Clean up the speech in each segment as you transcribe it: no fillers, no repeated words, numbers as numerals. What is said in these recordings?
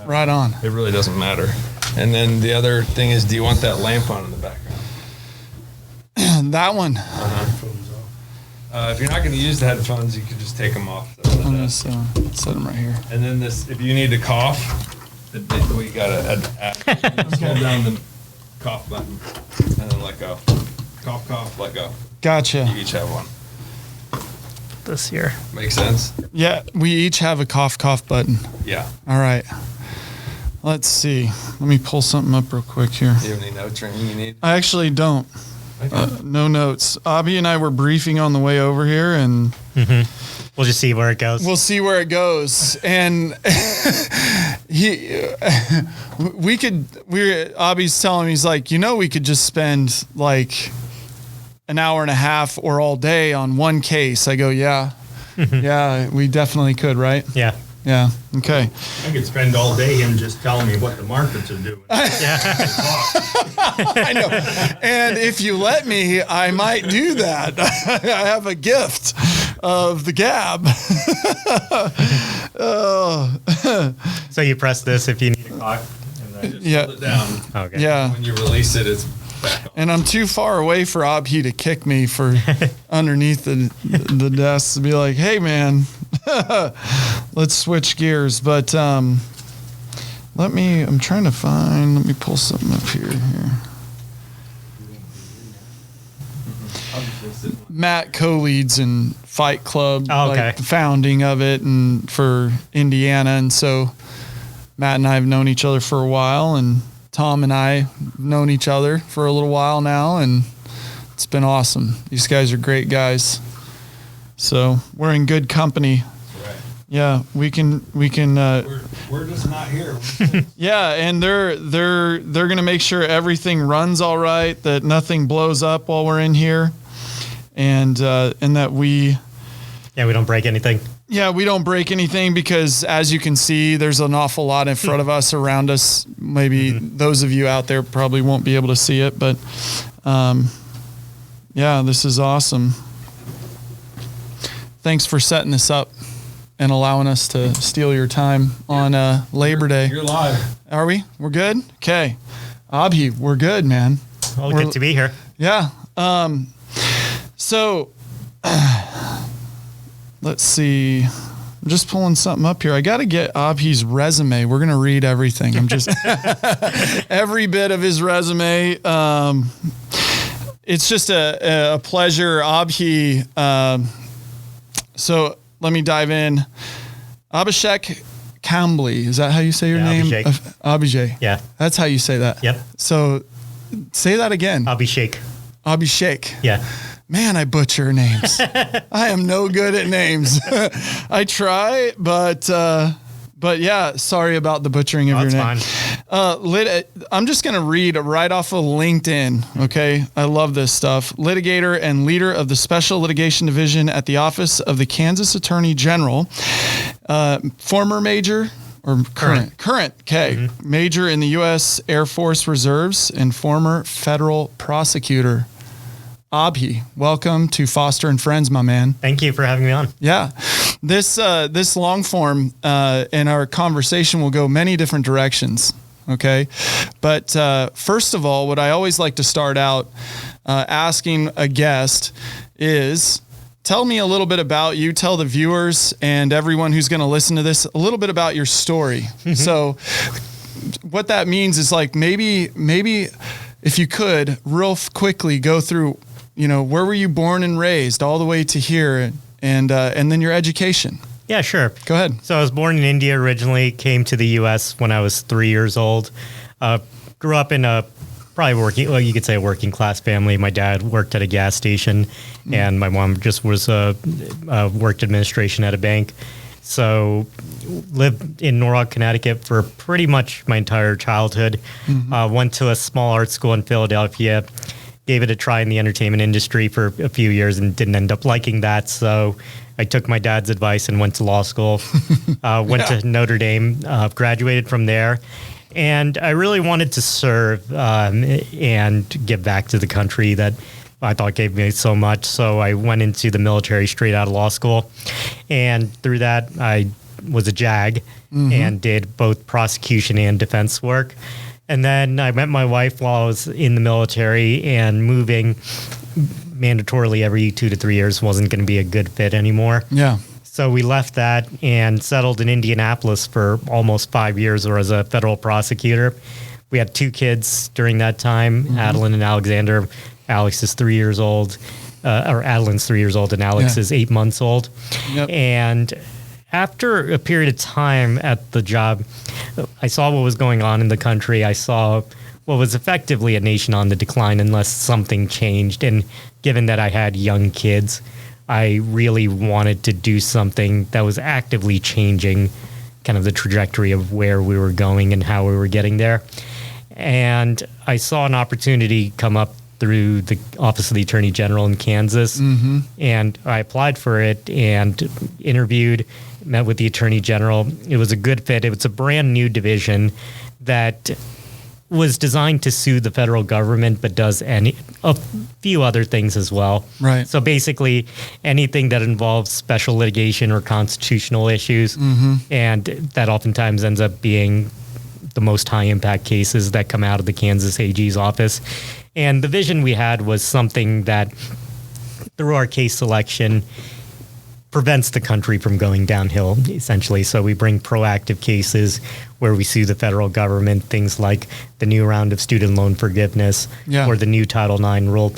right on. It really doesn't matter. And then the other thing is, do you want that lamp on in the background? That one. If you're not going to use the headphones, you can just take them off. I'm going to set them right here. And then this, if you need to cough, we got to hold down the cough button and then let go. Cough, cough, let go. Gotcha. You each have one. This here. Makes sense? Yeah, we each have a cough button. Yeah. All right. Let's see. Let me pull something up real quick here. Do you have any notes or anything you need? I actually don't. No notes. Abhi and I were briefing on the way over here, and We'll just see where it goes. we'll see where it goes. And Abhi's telling me, he's like, we could just spend like an hour and a half or all day on one case. I go, yeah, yeah, we definitely could, right? Yeah. Yeah. Okay. I could spend all day him just telling me what the markets are doing. I know. And if you let me, I might do that. I have a gift of the gab. So you press this if you need a cock. And then just Yeah. hold it down. Okay. Yeah. When you release it, it's back on. And I'm too far away for Abhi to kick me for underneath the desk to be like, hey, man, let's switch gears. But I'm trying to let me pull something up here. Matt co-leads in Fight Club, Oh, okay. like the founding of it, and for Indiana. And so Matt and I have known each other for a while, and Tom and I have known each other for a little while now, and it's been awesome. These guys are great guys. So we're in good company. Right. Yeah, we can. We're just not here. Yeah, and they're gonna make sure everything runs all right, that nothing blows up while we're in here, and that we don't break anything. Yeah, we don't break anything because, as you can see, there's an awful lot in front of us, around us. Maybe those of you out there probably won't be able to see it, but yeah, this is awesome. Thanks for setting this up and allowing us to steal your time on Labor Day. You're live. Are we? We're good? Okay. Abhi, we're good, man. Well, good to be here. Yeah. So let's see. I'm just pulling something up here. I got to get Abhi's resume. We're going to read everything. I'm just every bit of his resume. It's just a pleasure. Abhi. So let me dive in. Abhishek Kambli. Is that how you say your name? Abhishek. Abhishek. Yeah. That's how you say that. Yep. So say that again. Abhishek. Abhishek. Yeah. Man, I butcher names. I am no good at names. I try, but yeah, sorry about the butchering of your name. Fine. I'm just going to read right off of LinkedIn. Okay. I love this stuff. Litigator and leader of the Special Litigation Division at the Office of the Kansas Attorney General, former major or current. Okay. Major in the U.S. Air Force Reserves and former federal prosecutor. Abhi, welcome to Foster and Friends, my man. Thank you for having me on. Yeah. This long form in our conversation will go many different directions. Okay. But first of all, what I always like to start out asking a guest is, tell me a little bit about you. Tell the viewers and everyone who's going to listen to this a little bit about your story. So what that means is, like, maybe if you could real quickly go through, where were you born and raised all the way to here, and then your education. Yeah, sure. Go ahead. So I was born in India originally, came to the U.S. when I was 3 years old. Grew up in a you could say a working class family. My dad worked at a gas station, and my mom just was worked administration at a bank. So lived in Norwalk, Connecticut for pretty much my entire childhood. Went to a small art school in Philadelphia. Gave it a try in the entertainment industry for a few years and didn't end up liking that. So I took my dad's advice and went to law school. Went to Notre Dame, graduated from there. And I really wanted to serve and give back to the country that I thought gave me so much. So I went into the military straight out of law school. And through that, I was a JAG and did both prosecution and defense work. And then I met my wife while I was in the military, and moving mandatorily every 2 to 3 years wasn't going to be a good fit anymore. Yeah. So we left that and settled in Indianapolis for almost 5 years, or as a federal prosecutor. We had 2 kids during that time, Adeline and Alexander. Alex is 3 years old, or Adeline's 3 years old, and Alex is 8 months old. Yep. And after a period of time at the job, I saw what was going on in the country. I saw what was effectively a nation on the decline unless something changed. And given that I had young kids, I really wanted to do something that was actively changing kind of the trajectory of where we were going and how we were getting there. And I saw an opportunity come up through the Office of the Attorney General in Kansas. And I applied for it and interviewed, met with the Attorney General. It was a good fit. It was a brand new division that was designed to sue the federal government, but does a few other things as well. Right. So basically, anything that involves special litigation or constitutional issues, and that oftentimes ends up being the most high impact cases that come out of the Kansas AG's office. And the vision we had was something that, through our case selection, prevents the country from going downhill, essentially. So we bring proactive cases where we sue the federal government, things like the new round of student loan forgiveness or the new Title IX rule.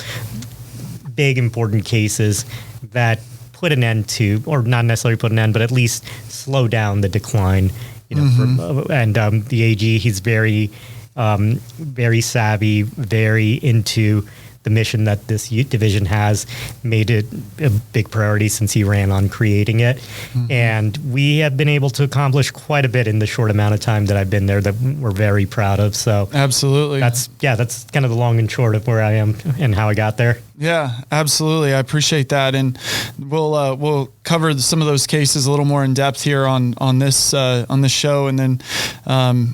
Big, important cases that put an end to, or not necessarily put an end, but at least slow down the decline. You know, the AG, he's very, very savvy, very into the mission that this division has, made it a big priority since he ran on creating it. And we have been able to accomplish quite a bit in the short amount of time that I've been there that we're very proud of. So Absolutely. that's kind of the long and short of where I am and how I got there. Yeah, absolutely. I appreciate that, and we'll cover some of those cases a little more in depth here on this show, and then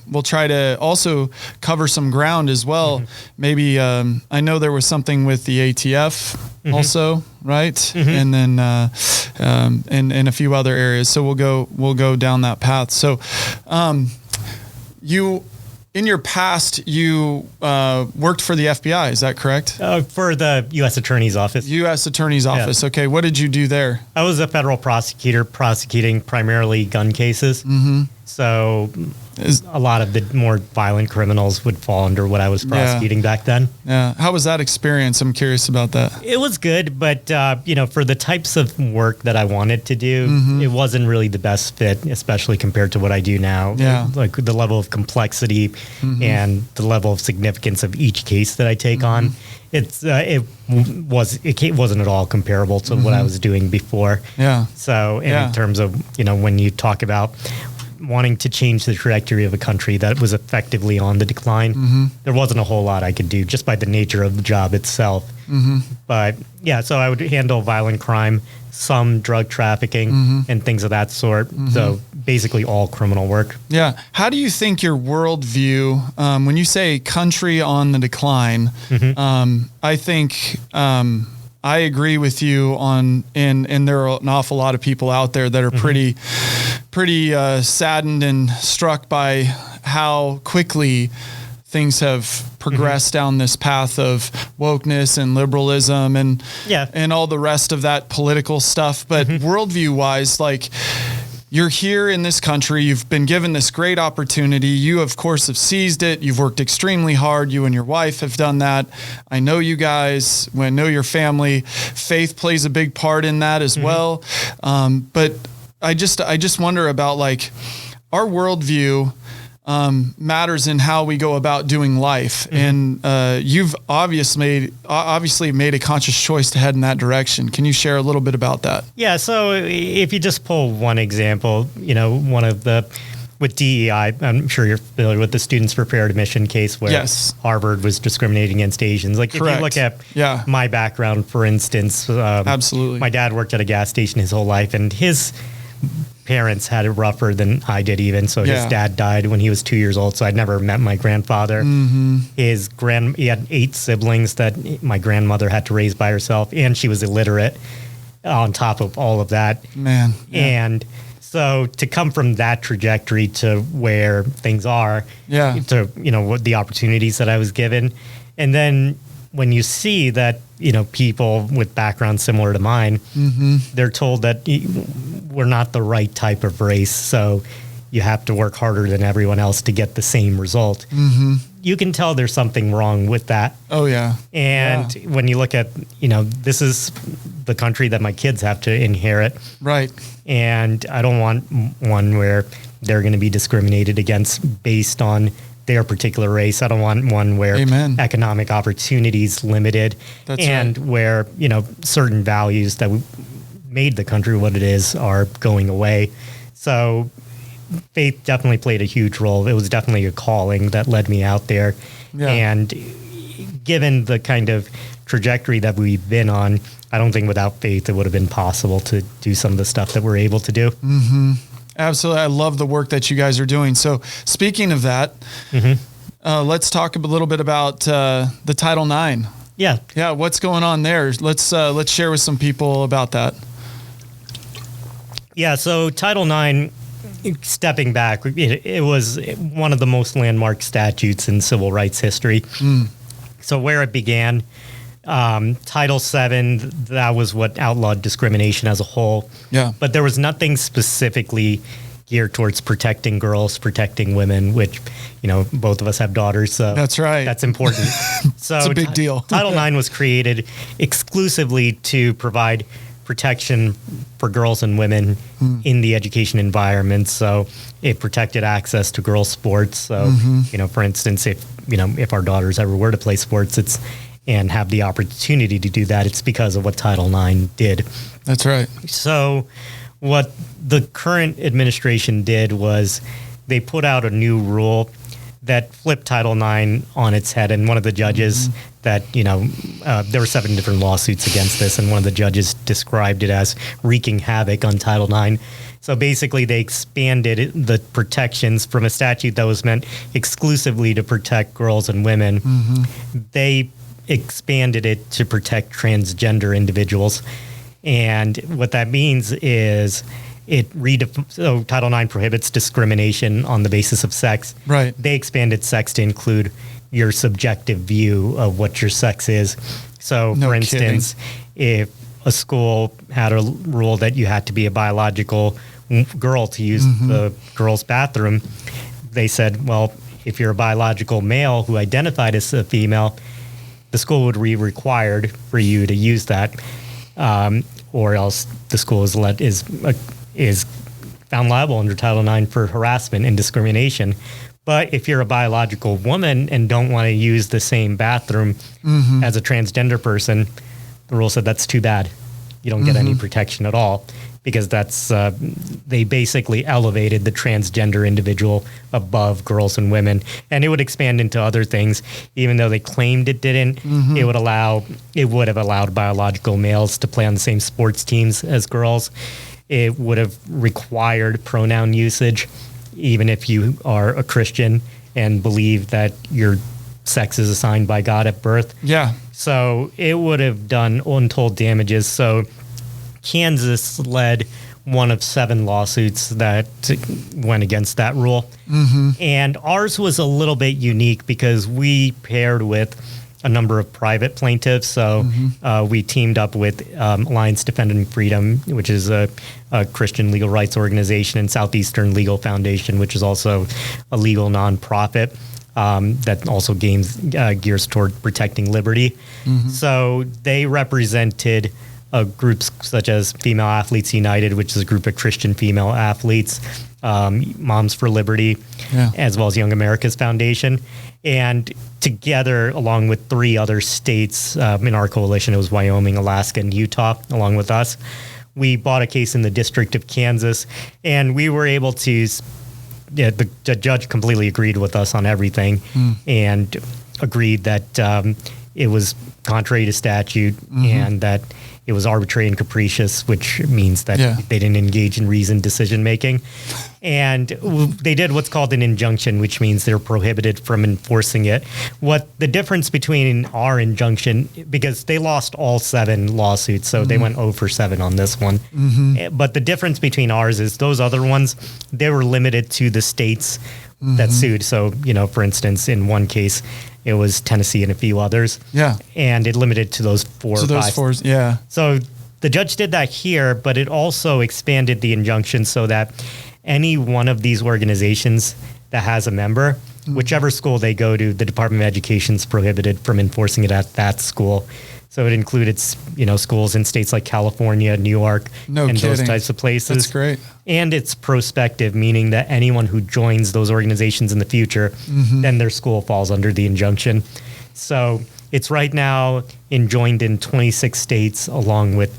we'll try to also cover some ground as well. Maybe I know there was something with the ATF also, right? And then and a few other areas. So we'll go down that path. So you. In your past, you worked for the FBI, is that correct? For the U.S. Attorney's Office. U.S. Attorney's Office. Okay, what did you do there? I was a federal prosecutor prosecuting primarily gun cases. So a lot of the more violent criminals would fall under what I was prosecuting back then. Yeah. How was that experience? I'm curious about that. It was good, but for the types of work that I wanted to do, it wasn't really the best fit, especially compared to what I do now. Yeah. Like the level of complexity and the level of significance of each case that I take on. It wasn't at all comparable to what I was doing before. Yeah. So in terms of, when you talk about wanting to change the trajectory of a country that was effectively on the decline, there wasn't a whole lot I could do just by the nature of the job itself. But yeah, so I would handle violent crime, some drug trafficking and things of that sort. So basically all criminal work. Yeah. How do you think your worldview, when you say country on the decline, I think I agree with you on, and there are an awful lot of people out there that are pretty saddened and struck by how quickly things have progressed down this path of wokeness and liberalism and all the rest of that political stuff. But worldview wise, like, you're here in this country, you've been given this great opportunity. You, of course, have seized it. You've worked extremely hard. You and your wife have done that. I know you guys, I know your family. Faith plays a big part in that as well. But I just wonder about, like, our worldview matters in how we go about doing life. And you've obviously made a conscious choice to head in that direction. Can you share a little bit about that? Yeah. So if you just pull one example, with DEI, I'm sure you're familiar with the Students for Fair Admission case where Harvard was discriminating against Asians. Like, Correct. If you look at my background, for instance, absolutely, my dad worked at a gas station his whole life, and his parents had it rougher than I did even. So his dad died when he was 2 years old. So I'd never met my grandfather. He had 8 siblings that my grandmother had to raise by herself, and she was illiterate on top of all of that. Man. Yeah. And So to come from that trajectory to where things are, Yeah. to, what the opportunities that I was given. And then when you see that, people with backgrounds similar to mine, they're told that we're not the right type of race. So you have to work harder than everyone else to get the same result. You can tell there's something wrong with that. Oh, yeah. And when you look at, this is the country that my kids have to inherit. Right. And I don't want one where they're going to be discriminated against based on their particular race. I don't want one where Amen. economic opportunities limited That's and right. where, certain values that made the country what it is are going away. So faith definitely played a huge role. It was definitely a calling that led me out there. Yeah. And given the kind of trajectory that we've been on, I don't think without faith it would have been possible to do some of the stuff that we're able to do. Absolutely. I love the work that you guys are doing. So speaking of that, let's talk a little bit about the Title IX. Yeah. Yeah. What's going on there? Let's share with some people about that. Yeah. So Title IX, stepping back, it was one of the most landmark statutes in civil rights history. So where it began, Title VII, that was what outlawed discrimination as a whole. Yeah. But there was nothing specifically geared towards protecting girls, protecting women, which, both of us have daughters. So That's right. That's important. So It's a big deal. Title IX was created exclusively to provide protection for girls and women in the education environment. So it protected access to girls' sports. So, for instance, if our daughters ever were to play sports, and have the opportunity to do that, it's because of what Title IX did. That's right. So what the current administration did was they put out a new rule that flipped Title IX on its head. And one of the judges there were 7 different lawsuits against this, and one of the judges described it as wreaking havoc on Title IX. So basically they expanded the protections from a statute that was meant exclusively to protect girls and women. They expanded it to protect transgender individuals. And what that means is so Title IX prohibits discrimination on the basis of sex. Right. They expanded sex to include your subjective view of what your sex is. So, No for instance, if a school had a rule that you had to be a biological girl to use the girls' bathroom, they said, well, if you're a biological male who identified as a female, the school would be required for you to use that, or else the school is found liable under Title IX for harassment and discrimination. But if you're a biological woman and don't want to use the same bathroom as a transgender person, the rule said that's too bad. You don't get any protection at all, because that's they basically elevated the transgender individual above girls and women. And it would expand into other things. Even though they claimed it didn't, it would have allowed biological males to play on the same sports teams as girls. It would have required pronoun usage, even if you are a Christian and believe that your sex is assigned by God at birth. Yeah. So it would have done untold damages. So Kansas led one of 7 lawsuits that went against that rule. And ours was a little bit unique because we paired with a number of private plaintiffs. So we teamed up with Alliance Defending Freedom, which is a Christian legal rights organization, and Southeastern Legal Foundation, which is also a legal nonprofit that also gears toward protecting liberty. So they represented groups such as Female Athletes United, which is a group of Christian female athletes, Moms for Liberty, as well as Young America's Foundation. And together, along with 3 other states in our coalition, it was Wyoming, Alaska, and Utah, along with us, we bought a case in the District of Kansas, and we were able to, the judge completely agreed with us on everything and agreed that it was contrary to statute and that it was arbitrary and capricious, which means that Yeah. they didn't engage in reasoned decision making. And they did what's called an injunction, which means they're prohibited from enforcing it. What the difference between our injunction, because they lost all 7 lawsuits, so they went 0 for 7 on this one. But the difference between ours is those other ones, they were limited to the states that sued. So, for instance, in one case, it was Tennessee and a few others. Yeah. And it limited to those 4 So or those 5. 4, yeah. So the judge did that here, but it also expanded the injunction so that any one of these organizations that has a member, whichever school they go to, the Department of Education is prohibited from enforcing it at that school. So it included, schools in states like California, New York, No and those kidding. types of places. That's great. And it's prospective, meaning that anyone who joins those organizations in the future, then their school falls under the injunction. So it's right now enjoined in 26 states, along with,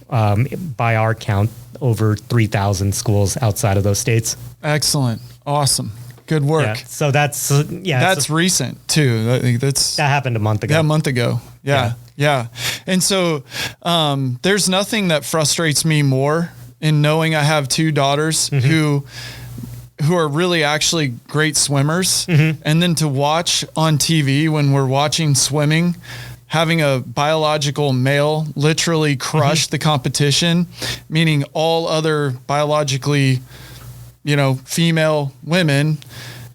by our count, over 3,000 schools outside of those states. Excellent. Awesome. Good work. Yeah. So that's That's recent too. I think that happened a month ago. a month ago. Yeah. And so there's nothing that frustrates me more in knowing I have 2 daughters who are really actually great swimmers, and then to watch on TV when we're watching swimming, having a biological male literally crush the competition, meaning all other biologically, female women,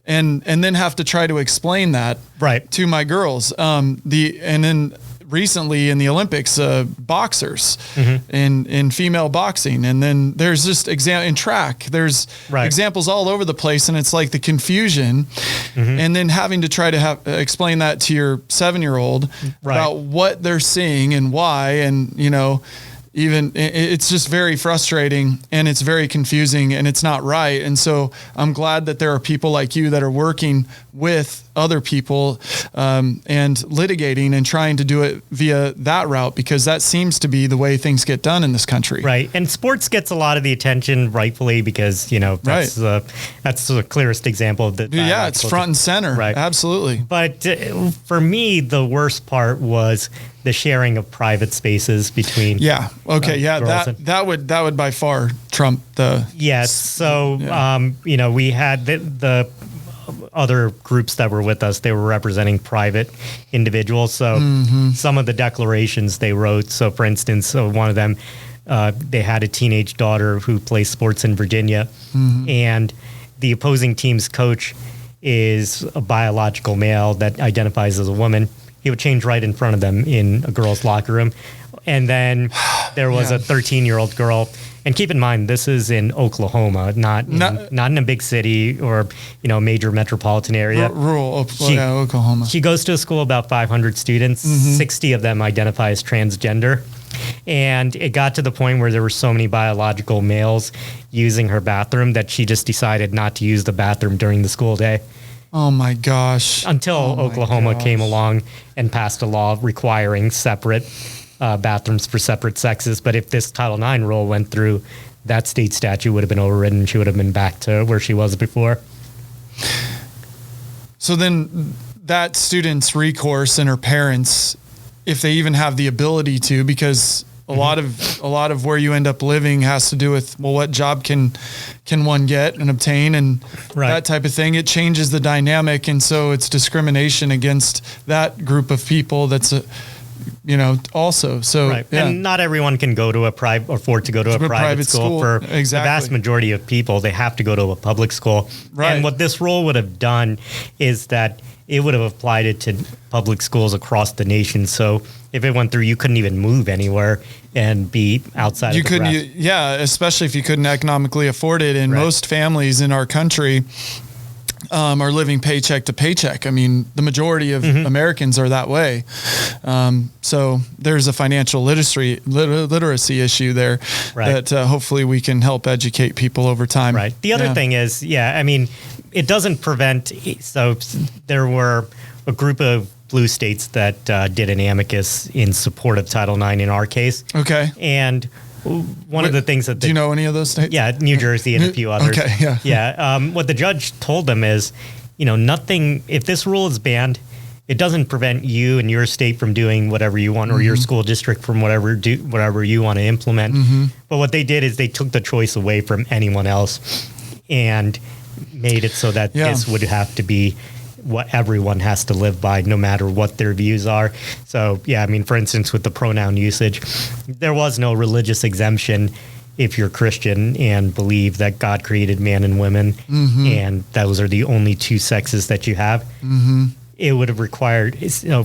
and then have to try to explain that Right. to my girls. And then recently in the Olympics, boxers in female boxing, and then there's just in track. There's Right. examples all over the place, and it's like the confusion, and then having to try to explain that to your 7-year-old Right. about what they're seeing and why, and even it's just very frustrating, and it's very confusing, and it's not right. And so I'm glad that there are people like you that are working with other people and litigating and trying to do it via that route, because that seems to be the way things get done in this country. Right. And sports gets a lot of the attention, rightfully, because, that's the clearest example of the. Yeah, it's front and center. Right. Absolutely. But for me, the worst part was the sharing of private spaces between. Yeah. Okay. Yeah. girls and- That would by far trump the. Yes. So, Yeah. we had the other groups that were with us, they were representing private individuals. So some of the declarations they wrote. So for instance, one of them, they had a teenage daughter who plays sports in Virginia, and the opposing team's coach is a biological male that identifies as a woman. He would change right in front of them in a girl's locker room. And then there was a 13-year-old girl. And keep in mind, this is in Oklahoma, not in a big city or major metropolitan area. Rural Oklahoma. She goes to a school about 500 students. 60 of them identify as transgender. And it got to the point where there were so many biological males using her bathroom that she just decided not to use the bathroom during the school day. Oh my gosh. Until Oklahoma came along and passed a law requiring separate bathrooms for separate sexes. But if this Title IX rule went through, that state statute would have been overridden. She would have been back to where she was before. So then that student's recourse and her parents, if they even have the ability to, because a lot of where you end up living has to do with, well, what job can one get and obtain, and that type of thing. It changes the dynamic. And so it's discrimination against that group of people. That's also. So, right. And not everyone can go to afford to go to a private school. For the vast majority of people, they have to go to a public school. Right. And what this rule would have done is that it would have applied it to public schools across the nation. So if it went through, you couldn't even move anywhere and be outside you of the couldn't, grasp. especially if you couldn't economically afford it. And most families in our country are living paycheck to paycheck. I mean, the majority of Americans are that way. So there's a financial literacy issue there that hopefully we can help educate people over time. Right. The other thing is, it doesn't prevent. So there were a group of blue states that did an amicus in support of Title IX in our case. Okay. And one of the things that... Do you know any of those states? Yeah, New Jersey and a few others. Okay, yeah. What the judge told them is, nothing... If this rule is banned it doesn't prevent you and your state from doing whatever you want, or your school district from whatever you want to implement. But what they did is they took the choice away from anyone else and made it so that this would have to be what everyone has to live by, no matter what their views are. So, yeah, I mean, for instance, with the pronoun usage, there was no religious exemption if you're Christian and believe that God created man and women, and those are the only two sexes that you have. It would have required,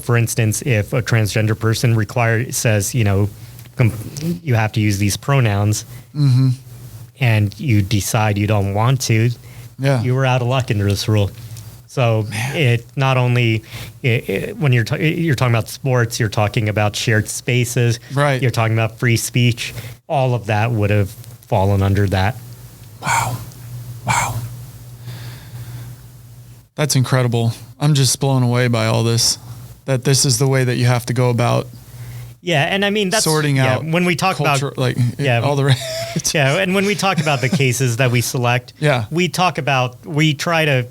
for instance, if a transgender person says, you have to use these pronouns, and you decide you don't want to, you were out of luck under this rule. So it not only when you're talking about sports, you're talking about shared spaces, right? You're talking about free speech. All of that would have fallen under that. Wow. That's incredible. I'm just blown away by all this. That this is the way that you have to go about. Yeah, and I mean that's sorting out when we talk culture, about all the rest. Yeah, and when we talk about the cases that we select, we try to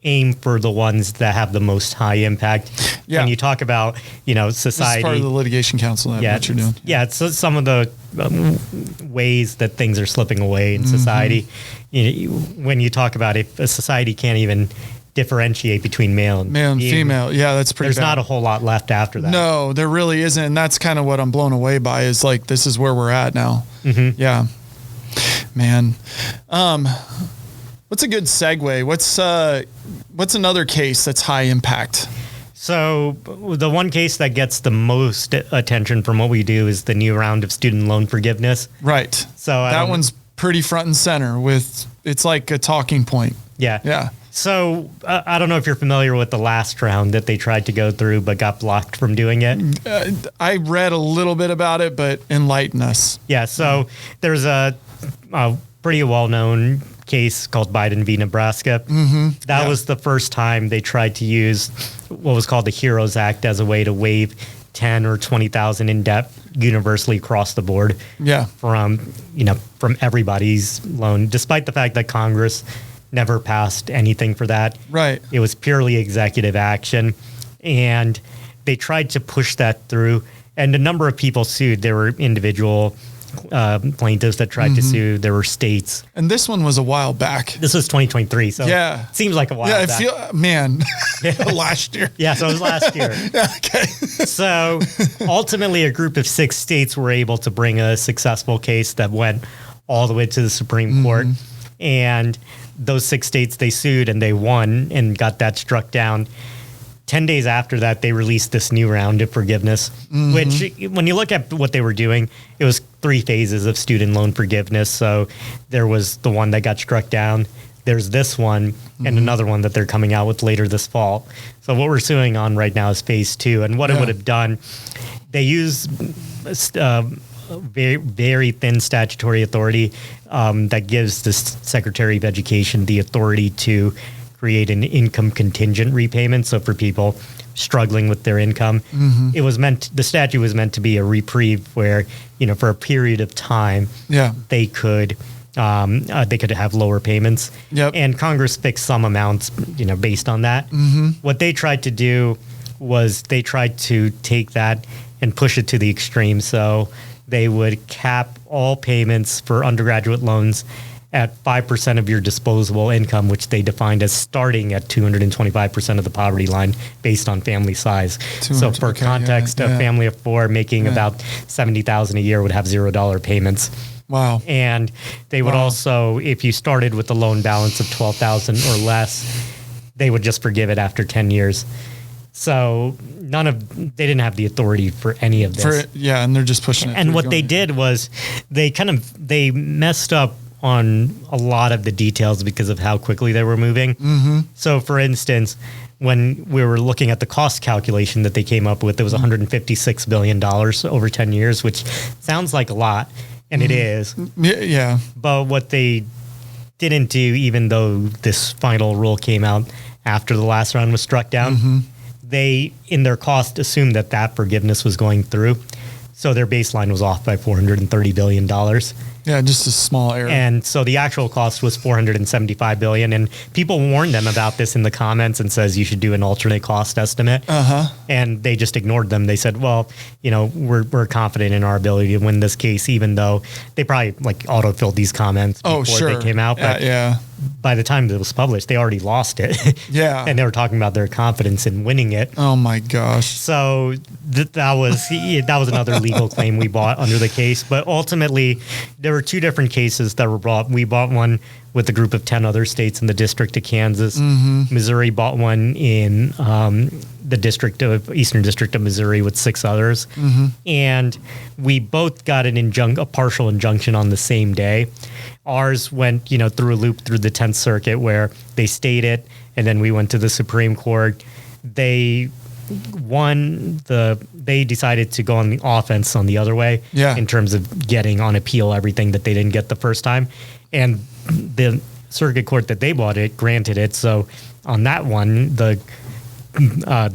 aim for the ones that have the most high impact. Yeah. When you talk about, society. This is part of the litigation council. What you're doing. Yeah, it's some of the ways that things are slipping away in society. When you talk about if a society can't even differentiate between male and female, that's pretty There's bad. not a whole lot left after that. No, there really isn't. And that's kind of what I'm blown away by is like, this is where we're at now. Yeah, man. What's a good segue? What's another case that's high impact? So the one case that gets the most attention from what we do is the new round of student loan forgiveness. Right. So that one's pretty front and center it's like a talking point. Yeah. So I don't know if you're familiar with the last round that they tried to go through but got blocked from doing it. I read a little bit about it, but enlighten us. Yeah. So there's a pretty well-known case called Biden v. Nebraska. That was the first time they tried to use what was called the HEROES Act as a way to waive 10 or 20,000 in debt universally across the board. From everybody's loan, despite the fact that Congress never passed anything for that. Right. It was purely executive action, and they tried to push that through, and a number of people sued. There were individual plaintiffs that tried to sue. There were states. And this one was a while back. This was 2023, so it seems like a while back. Last year. Yeah, so it was last year. Okay. So ultimately, a group of 6 states were able to bring a successful case that went all the way to the Supreme Court. And those 6 states, they sued and they won and got that struck down. 10 days after that, they released this new round of forgiveness, which when you look at what they were doing, it was 3 phases of student loan forgiveness. So there was the one that got struck down. There's this one and another one that they're coming out with later this fall. So what we're suing on right now is phase 2. And what it would have done, they use very, very thin statutory authority that gives the Secretary of Education the authority to create an income contingent repayment. So for people struggling with their income, the statute was meant to be a reprieve where, for a period of time, they could have lower payments. And Congress fixed some amounts, based on that. What they tried to do was they tried to take that and push it to the extreme. So they would cap all payments for undergraduate loans at 5% of your disposable income, which they defined as starting at 225% of the poverty line based on family size. So for context, a family of 4 making about $70,000 a year would have $0 payments. Wow. And they would also, if you started with a loan balance of $12,000 or less, they would just forgive it after 10 years. So they didn't have the authority for any of this. And they're just pushing it. And what they did was they messed up on a lot of the details because of how quickly they were moving. So for instance, when we were looking at the cost calculation that they came up with, it was $156 billion over 10 years, which sounds like a lot, and it is. Yeah. But what they didn't do, even though this final rule came out after the last round was struck down, they, in their cost, assumed that forgiveness was going through. So their baseline was off by $430 billion. Yeah, just a small error. And so the actual cost was $475 billion. And people warned them about this in the comments and says you should do an alternate cost estimate. And they just ignored them. They said, well, we're confident in our ability to win this case, even though they probably auto-filled these comments before they came out. But by the time it was published, they already lost it. Yeah. And they were talking about their confidence in winning it. Oh my gosh. So that was another legal claim we bought under the case. But ultimately, there were two different cases that were brought. We bought one with a group of 10 other states in the District of Kansas. Missouri bought one in the Eastern District of Missouri with 6 others. And we both got a partial injunction on the same day. Ours went, through a loop through the 10th Circuit where they stayed it, and then we went to the Supreme Court. They decided to go on the offense on the other way in terms of getting on appeal everything that they didn't get the first time. And the circuit court that they bought it granted it. So on that one, the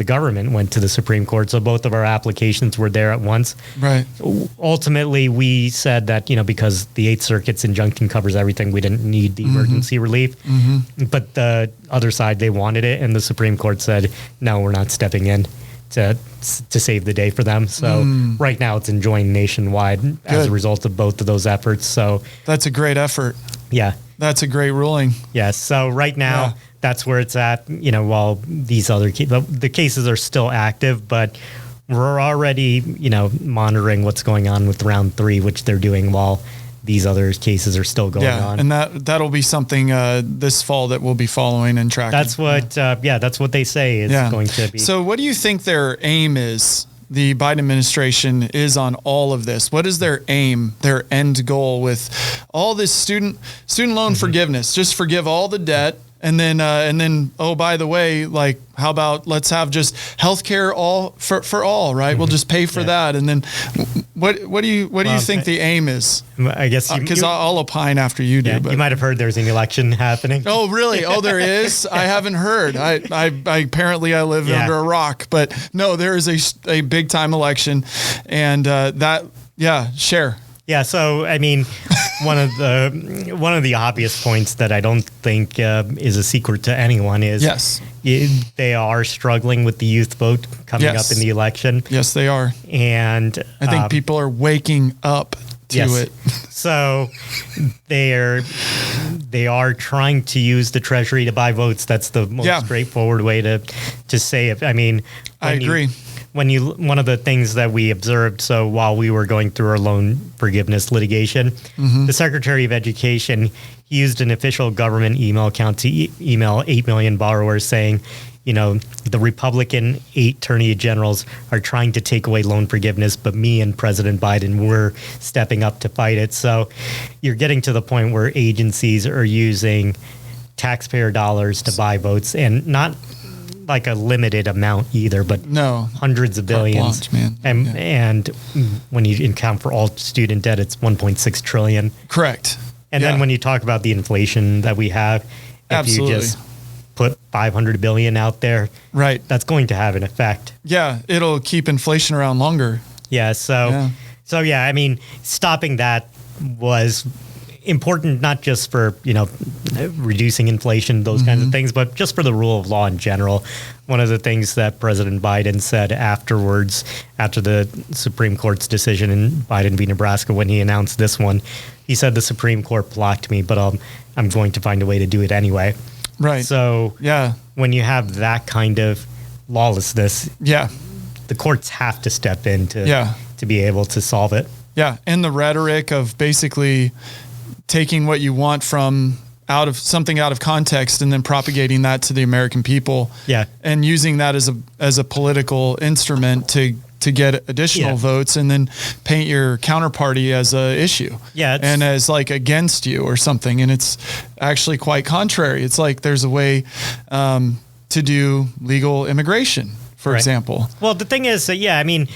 government went to the Supreme Court. So both of our applications were there at once. Right. Ultimately, we said that, because the 8th Circuit's injunction covers everything, we didn't need the emergency relief. But the other side, they wanted it. And the Supreme Court said, no, we're not stepping in to save the day for them. So right now it's enjoined nationwide as a result of both of those efforts. So that's a great effort. Yeah. That's a great ruling. Yes. So right now, that's where it's at, while these other the cases are still active, but we're already, monitoring what's going on with round 3, which they're doing while these other cases are still going on. And that'll be something this fall that we'll be following and tracking. That's what, that's what they say is going to be. So what do you think their aim is? The Biden administration is on all of this. What is their aim, their end goal with all this student loan forgiveness? Just forgive all the debt. And then, oh, by the way, how about let's have just healthcare all for all, right? We'll just pay for that. And then what do you think the aim is? I guess because I'll opine after you do. But you might have heard there's an election happening. Oh, really? Oh, there is? I haven't heard. I apparently I live under a rock, but no, there is a big time election, and share. Yeah, so I mean, one of the obvious points that I don't think is a secret to anyone is they are struggling with the youth vote coming up in the election. Yes, they are, and I think people are waking up to it. So they are trying to use the Treasury to buy votes. That's the most straightforward way to say it. I mean, I agree. One of the things that we observed, so while we were going through our loan forgiveness litigation, the Secretary of Education used an official government email account to email 8 million borrowers saying, the Republican 8 attorney generals are trying to take away loan forgiveness, but me and President Biden were stepping up to fight it. So you're getting to the point where agencies are using taxpayer dollars to buy votes, and not like a limited amount either, but hundreds of billions. And when you account for all student debt, it's 1.6 trillion. Correct. And then when you talk about the inflation that we have, if you just put 500 billion out there, right, that's going to have an effect. Yeah, it'll keep inflation around longer. Yeah. So I mean, stopping that was important, not just for, reducing inflation, those kinds of things, but just for the rule of law in general. One of the things that President Biden said afterwards, after the Supreme Court's decision in Biden v. Nebraska, when he announced this one, he said the Supreme Court blocked me, but I'm going to find a way to do it anyway. Right. So when you have that kind of lawlessness, the courts have to step in to be able to solve it. Yeah. And the rhetoric of basically taking what you want from out of context and then propagating that to the American people. Yeah. And using that as a political instrument to get additional votes, and then paint your counterparty as a issue. Yeah. And as against you or something. And it's actually quite contrary. It's there's a way to do legal immigration, for example. Well, the thing is, I mean,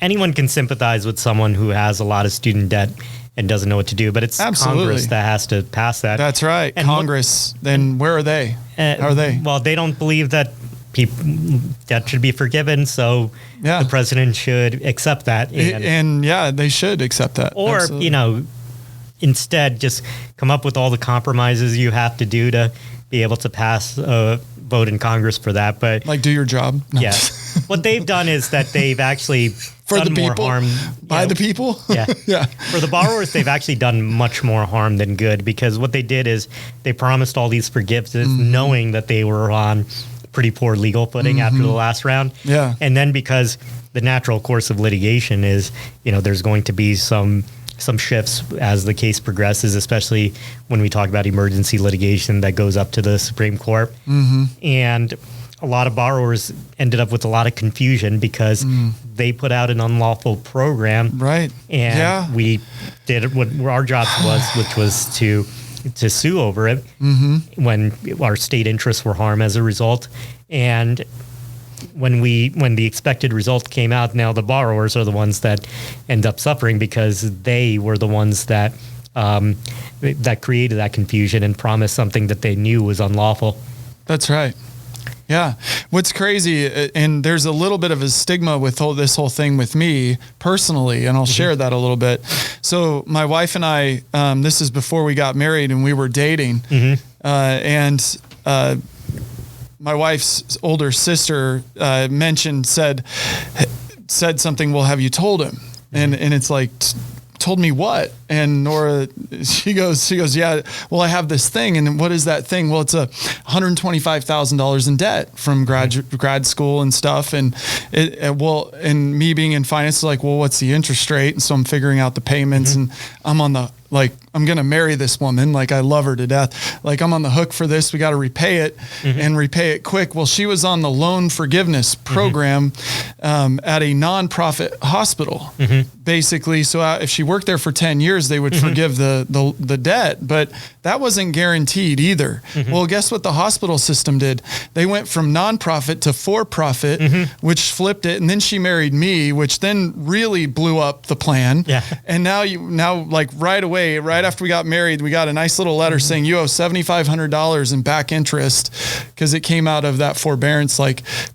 anyone can sympathize with someone who has a lot of student debt and doesn't know what to do, but it's Congress that has to pass that. That's right. And Congress, then where are they? How are they? Well, they don't believe that debt should be forgiven. So Yeah. the president should accept that. And yeah, they should accept that. Or, Absolutely. Instead just come up with all the compromises you have to do to be able to pass a vote in Congress for that. But like do your job. No. yeah, what they've done is that they've actually For done the more people, harm by the people. Yeah. Yeah. For the borrowers, they've actually done much more harm than good, because what they did is they promised all these forgiveness, knowing that they were on pretty poor legal footing after the last round. Yeah. And then because the natural course of litigation is, there's going to be some shifts as the case progresses, especially when we talk about emergency litigation that goes up to the Supreme Court. And a lot of borrowers ended up with a lot of confusion because they put out an unlawful program. Right. And Yeah. we did what our job was, which was to sue over it when our state interests were harmed as a result. And when the expected result came out, now the borrowers are the ones that end up suffering because they were the ones that that created that confusion and promised something that they knew was unlawful. That's right. Yeah. What's crazy, and there's a little bit of a stigma with this whole thing with me personally, and I'll share that a little bit. So my wife and I, this is before we got married and we were dating, and my wife's older sister said something, well, have you told him? And it's like, told me what? And Nora, she goes, yeah, well, I have this thing. And what is that thing? Well, it's $125,000 in debt from grad school and stuff. And and me being in finance is like, well, what's the interest rate? And so I'm figuring out the payments, and I'm on the, I'm going to marry this woman. Like, I love her to death. Like, I'm on the hook for this. We got to repay it and repay it quick. Well, she was on the loan forgiveness program at a nonprofit hospital, basically. So if she worked there for 10 years, they would forgive the debt, but that wasn't guaranteed either. Well, guess what the hospital system did? They went from nonprofit to for-profit, which flipped it. And then she married me, which then really blew up the plan. Yeah. And now like right away, right after we got married, we got a nice little letter saying you owe $7,500 in back interest, because it came out of that forbearance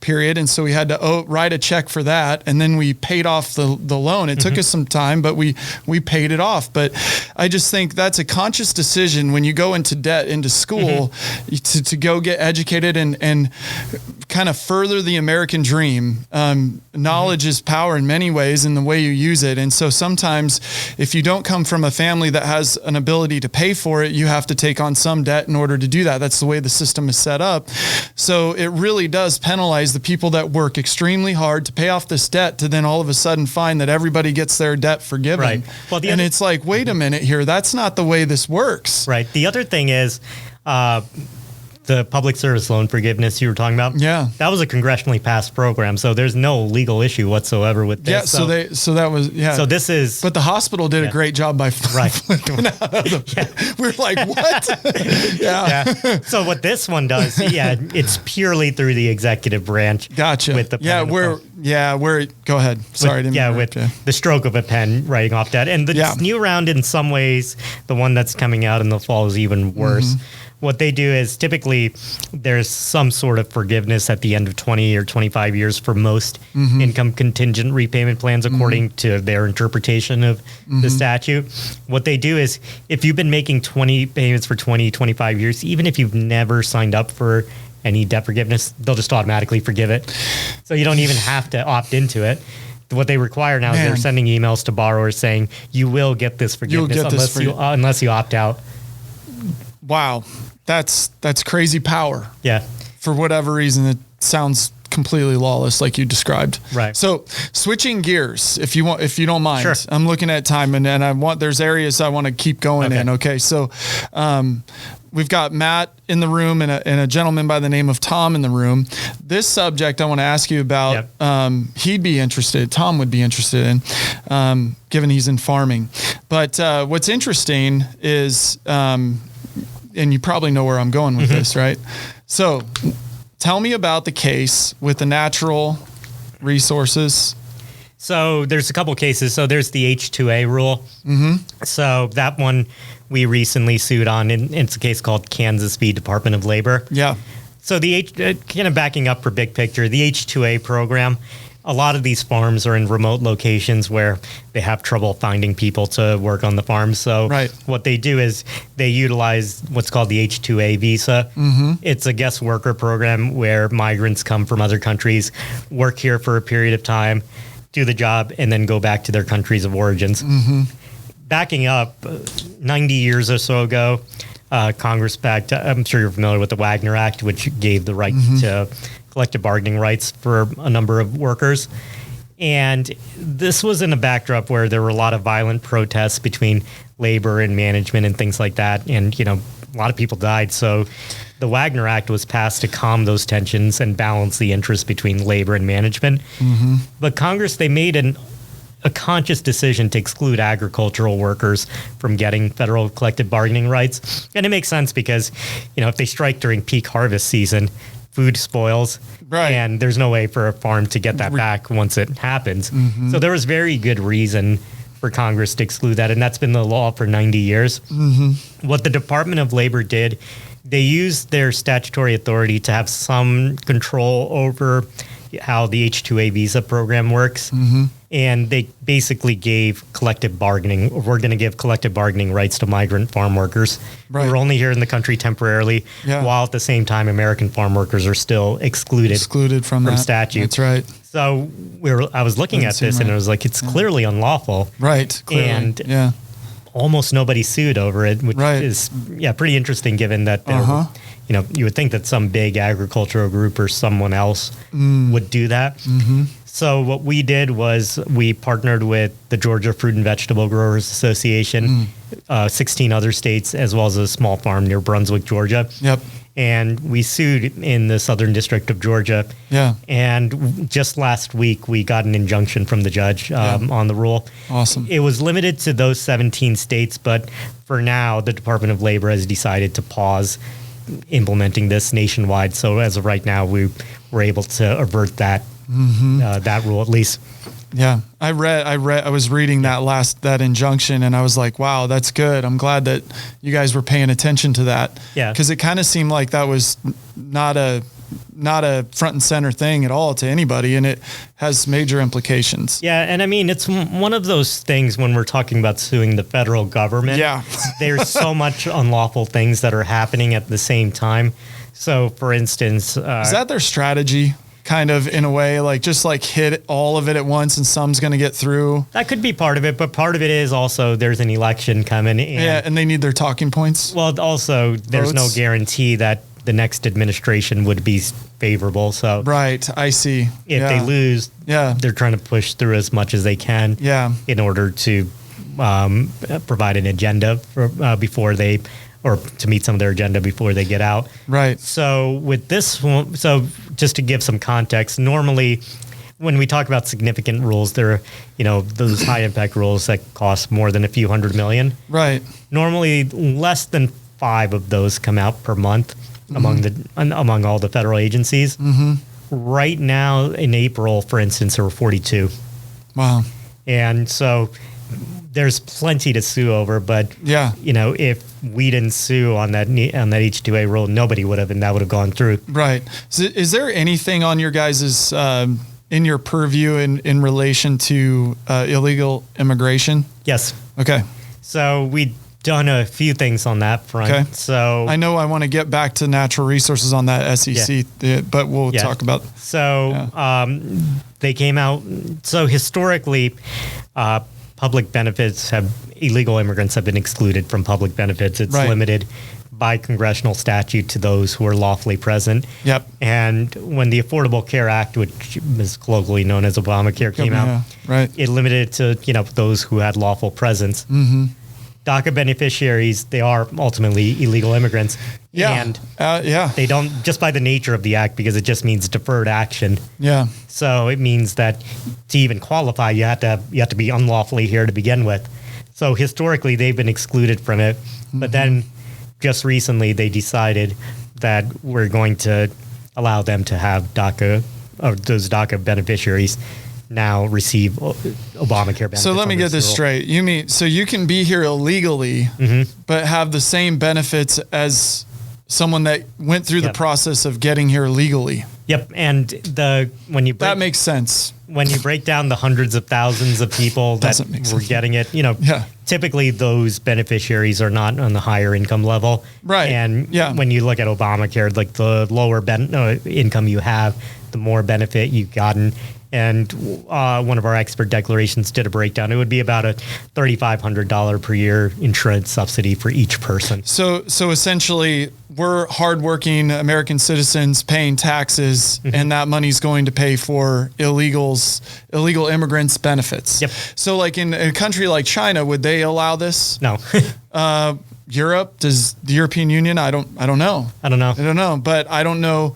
period. And so we had to write a check for that. And then we paid off the loan. It took us some time, but we paid it off. But I just think that's a conscious decision when you go into debt, into school, to go get educated and kind of further the American dream. Knowledge is power in many ways in the way you use it. And so sometimes if you don't come from a family that has an ability to pay for it, you have to take on some debt in order to do that. That's the way the system is set up. So it really does penalize the people that work extremely hard to pay off this debt, to then all of a sudden find that everybody gets their debt forgiven. Right. Well, and it's like, wait a minute here, that's not the way this works. Right. The other thing is the public service loan forgiveness you were talking about. Yeah. That was a congressionally passed program, so there's no legal issue whatsoever with this. Yeah, so that was, yeah. So this is... But the hospital did a great job by Right. flipping out of the, we're like, what? Yeah. So what this one does, it's purely through the executive branch. Gotcha. With the pen and we're go ahead. Sorry. with the stroke of a pen writing off debt. And the new round, in some ways, the one that's coming out in the fall, is even worse. What they do is typically there's some sort of forgiveness at the end of 20 or 25 years for most income contingent repayment plans, according to their interpretation of the statute. What they do is, if you've been making 20 payments for 20, 25 years, even if you've never signed up for any debt forgiveness, they'll just automatically forgive it. So you don't even have to opt into it. What they require now is they're sending emails to borrowers saying, you will get this forgiveness unless you opt out. Wow. That's crazy power. Yeah. For whatever reason, it sounds completely lawless, like you described. Right. So switching gears, if you don't mind, Sure. I'm looking at time and there's areas I want to keep going in. Okay. So, we've got Matt in the room and a gentleman by the name of Tom in the room. This subject I want to ask you about, Tom would be interested in, given he's in farming. But what's interesting is, and you probably know where I'm going with this, right? So tell me about the case with the natural resources. So there's a couple cases. So there's the H-2A rule. So that one we recently sued on. And it's a case called Kansas v. Department of Labor. Yeah. So kind of backing up for big picture, the H-2A program, a lot of these farms are in remote locations where they have trouble finding people to work on the farm. So Right. what they do is they utilize what's called the H-2A visa. Mm-hmm. It's a guest worker program where migrants come from other countries, work here for a period of time, do the job, and then go back to their countries of origins. Mm-hmm. Backing up 90 years or so ago, Congress backed, I'm sure you're familiar with the Wagner Act, which gave the right to collective bargaining rights for a number of workers. And this was in a backdrop where there were a lot of violent protests between labor and management and things like that. And, a lot of people died. So the Wagner Act was passed to calm those tensions and balance the interests between labor and management. Mm-hmm. But Congress, they made a conscious decision to exclude agricultural workers from getting federal collective bargaining rights. And it makes sense because, if they strike during peak harvest season, food spoils, Right. and there's no way for a farm to get that back once it happens. Mm-hmm. So there was very good reason for Congress to exclude that, and that's been the law for 90 years. Mm-hmm. What the Department of Labor did, they used their statutory authority to have some control over how the H-2A visa program works. Mm-hmm. And they basically gave collective bargaining, or we're going to give collective bargaining rights to migrant farm workers Right. who are only here in the country temporarily, Yeah. while at the same time American farm workers are still excluded from that statute. That's right. So I was looking Doesn't at seem this and right. it was like, it's clearly unlawful. Right. Clearly. And yeah. Almost nobody sued over it, which Right. is pretty interesting given that there, Uh-huh. you would think that some big agricultural group or someone else would do that. Mm-hmm. So what we did was we partnered with the Georgia Fruit and Vegetable Growers Association, 16 other states, as well as a small farm near Brunswick, Georgia. Yep. And we sued in the Southern District of Georgia. Yeah. And just last week, we got an injunction from the judge on the rule. Awesome. It was limited to those 17 states, but for now, the Department of Labor has decided to pause implementing this nationwide. So as of right now, we were able to avert that that rule at least. Yeah. I was reading that injunction and I was like, wow, that's good. I'm glad that you guys were paying attention to that. Yeah. Cause it kind of seemed like that was not a front and center thing at all to anybody. And it has major implications. Yeah. And I mean, it's one of those things when we're talking about suing the federal government. Yeah. There's so much unlawful things that are happening at the same time. So for instance, Is that their strategy? Kind of in a way, just hit all of it at once and some's going to get through. that could be part of it, but part of it is also there's an election coming. And they need their talking points. Well, also there's no Votes. guarantee that the next administration would be favorable. So Right. I see. if they lose, they're trying to push through as much as they can in order to provide an agenda for, before they, or to meet some of their agenda before they get out. Right. So with this one, so just to give some context, normally when we talk about significant rules, there are, those high impact rules that cost more than a few $100 million. Right. Normally less than 5 of those come out per month among all the federal agencies. Mm-hmm. Right now in April, for instance, there were 42. Wow. And so there's plenty to sue over, but if we didn't sue on that H-2A rule, nobody would have, and that would have gone through. Right. Is there anything on your guys's in your purview in relation to illegal immigration? Yes. Okay. So we've done a few things on that front. Okay. So I know I want to get back to natural resources on that SEC, but we'll talk about. So they came out. So historically, public benefits illegal immigrants have been excluded from public benefits. It's Right. limited by congressional statute to those who are lawfully present. Yep. And when the Affordable Care Act, which is colloquially known as Obamacare, came out, Right. it limited it to those who had lawful presence. Mm-hmm. DACA beneficiaries, they are ultimately illegal immigrants. Yeah. And they don't, just by the nature of the act, because it just means deferred action. Yeah. So it means that to even qualify, you have to be unlawfully here to begin with. So historically, they've been excluded from it. Mm-hmm. But then just recently, they decided that we're going to allow them to have DACA, or those DACA beneficiaries now receive Obamacare benefits. So let me get this straight. You mean, so you can be here illegally, but have the same benefits as someone that went through the Yep. process of getting here legally. Yep. And when you break, That makes sense. when you break down the hundreds of thousands of people that Doesn't make were sense. getting it, Yeah. typically those beneficiaries are not on the higher income level. Right. And Yeah. when you look at Obamacare, like the lower income you have, the more benefit you've gotten. And one of our expert declarations did a breakdown. It would be about a $3,500 per year insurance subsidy for each person. So essentially, we're hardworking American citizens paying taxes, Mm-hmm. and that money's going to pay for illegal immigrants' benefits. Yep. So, like in a country like China, would they allow this? No, Europe, does the European Union? I don't know. I don't know. I don't know, but I don't know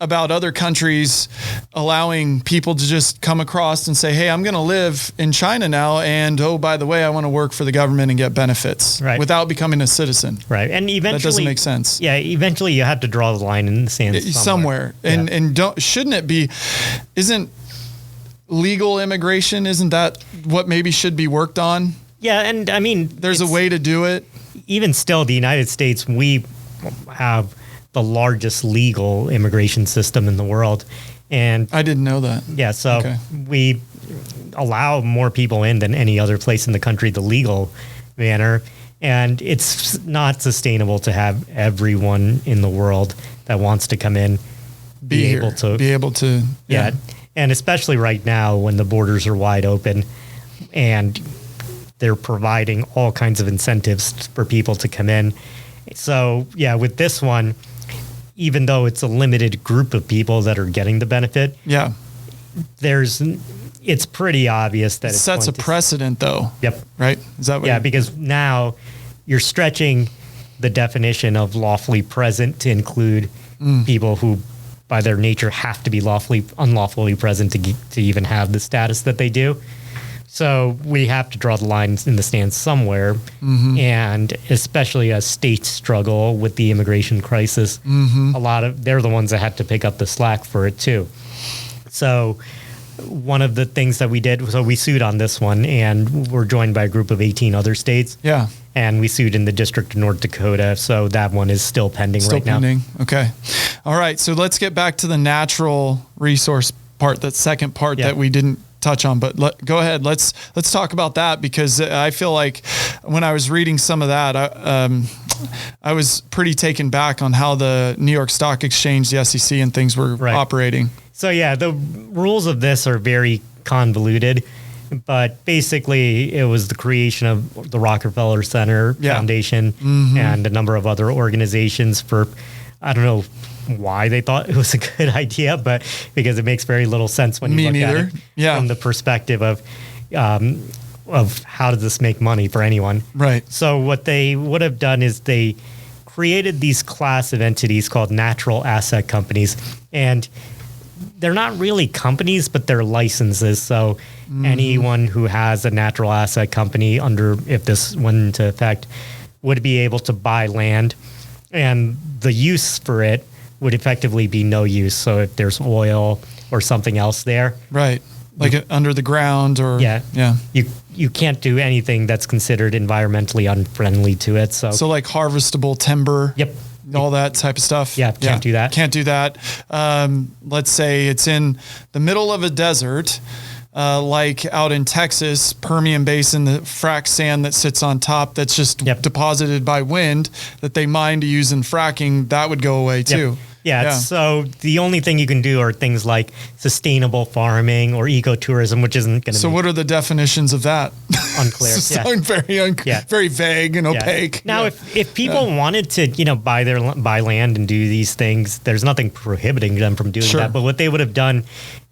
about other countries allowing people to just come across and say, hey, I'm going to live in China now. And oh, by the way, I want to work for the government and get benefits Right. without becoming a citizen. Right. And eventually, That doesn't make sense. Yeah. Eventually, you have to draw the line in the sand Somewhere. Yeah. And shouldn't it be, isn't legal immigration, isn't that what maybe should be worked on? Yeah. And I mean, There's a way to do it. even still, the United States, we have the largest legal immigration system in the world. And I didn't know that. yeah, so Okay. we allow more people in than any other place in the country, the legal manner. And it's not sustainable to have everyone in the world that wants to come in Be able to. yeah. And especially right now when the borders are wide open and they're providing all kinds of incentives for people to come in. So, yeah, with this one, even though it's a limited group of people that are getting the benefit, Yeah. it's pretty obvious that It it's sets a going to- precedent, though. Yep. Right? Is that what? Yeah, because now you're stretching the definition of lawfully present to include people who, by their nature, have to be unlawfully present to even have the status that they do. So we have to draw the lines in the sand somewhere, and especially as states struggle with the immigration crisis, they're the ones that had to pick up the slack for it too. So one of the things that we did, so we sued on this one, and we're joined by a group of 18 other states. Yeah. And we sued in the District of North Dakota, so that one is still pending Still right now. pending. Okay. All right. So let's get back to the natural resource part, that second part Yeah. that we didn't touch on, but go ahead. Let's talk about that, because I feel like when I was reading some of that, I was pretty taken back on how the New York Stock Exchange, the SEC, and things were Right. operating. So yeah, the rules of this are very convoluted, but basically it was the creation of the Rockefeller Center Yeah. Foundation and a number of other organizations for, I don't know why they thought it was a good idea, but because it makes very little sense when you Me look neither. at it Yeah. from the perspective of how does this make money for anyone. Right. So what they would have done is they created these class of entities called natural asset companies, and they're not really companies, but they're licenses. So anyone who has a natural asset company if this went into effect, would be able to buy land, and the use for it would effectively be no use. So if there's oil or something else there, Right. Like under the ground or. yeah, Yeah. you can't do anything that's considered environmentally unfriendly to it. So like harvestable timber. Yep. All that type of stuff. Yeah, can't do that. Can't do that. Let's say it's in the middle of a desert, like out in Texas, Permian Basin, the frack sand that sits on top that's just Yep. deposited by wind that they mine to use in fracking, that would go away too. Yeah, so the only thing you can do are things like sustainable farming or ecotourism, which isn't going to So be what are the definitions of that? unclear. Yeah. Sound Yeah. very vague and Yeah. opaque. Now, Yeah. if people wanted to, buy land and do these things, there's nothing prohibiting them from doing Sure. that. But what they would have done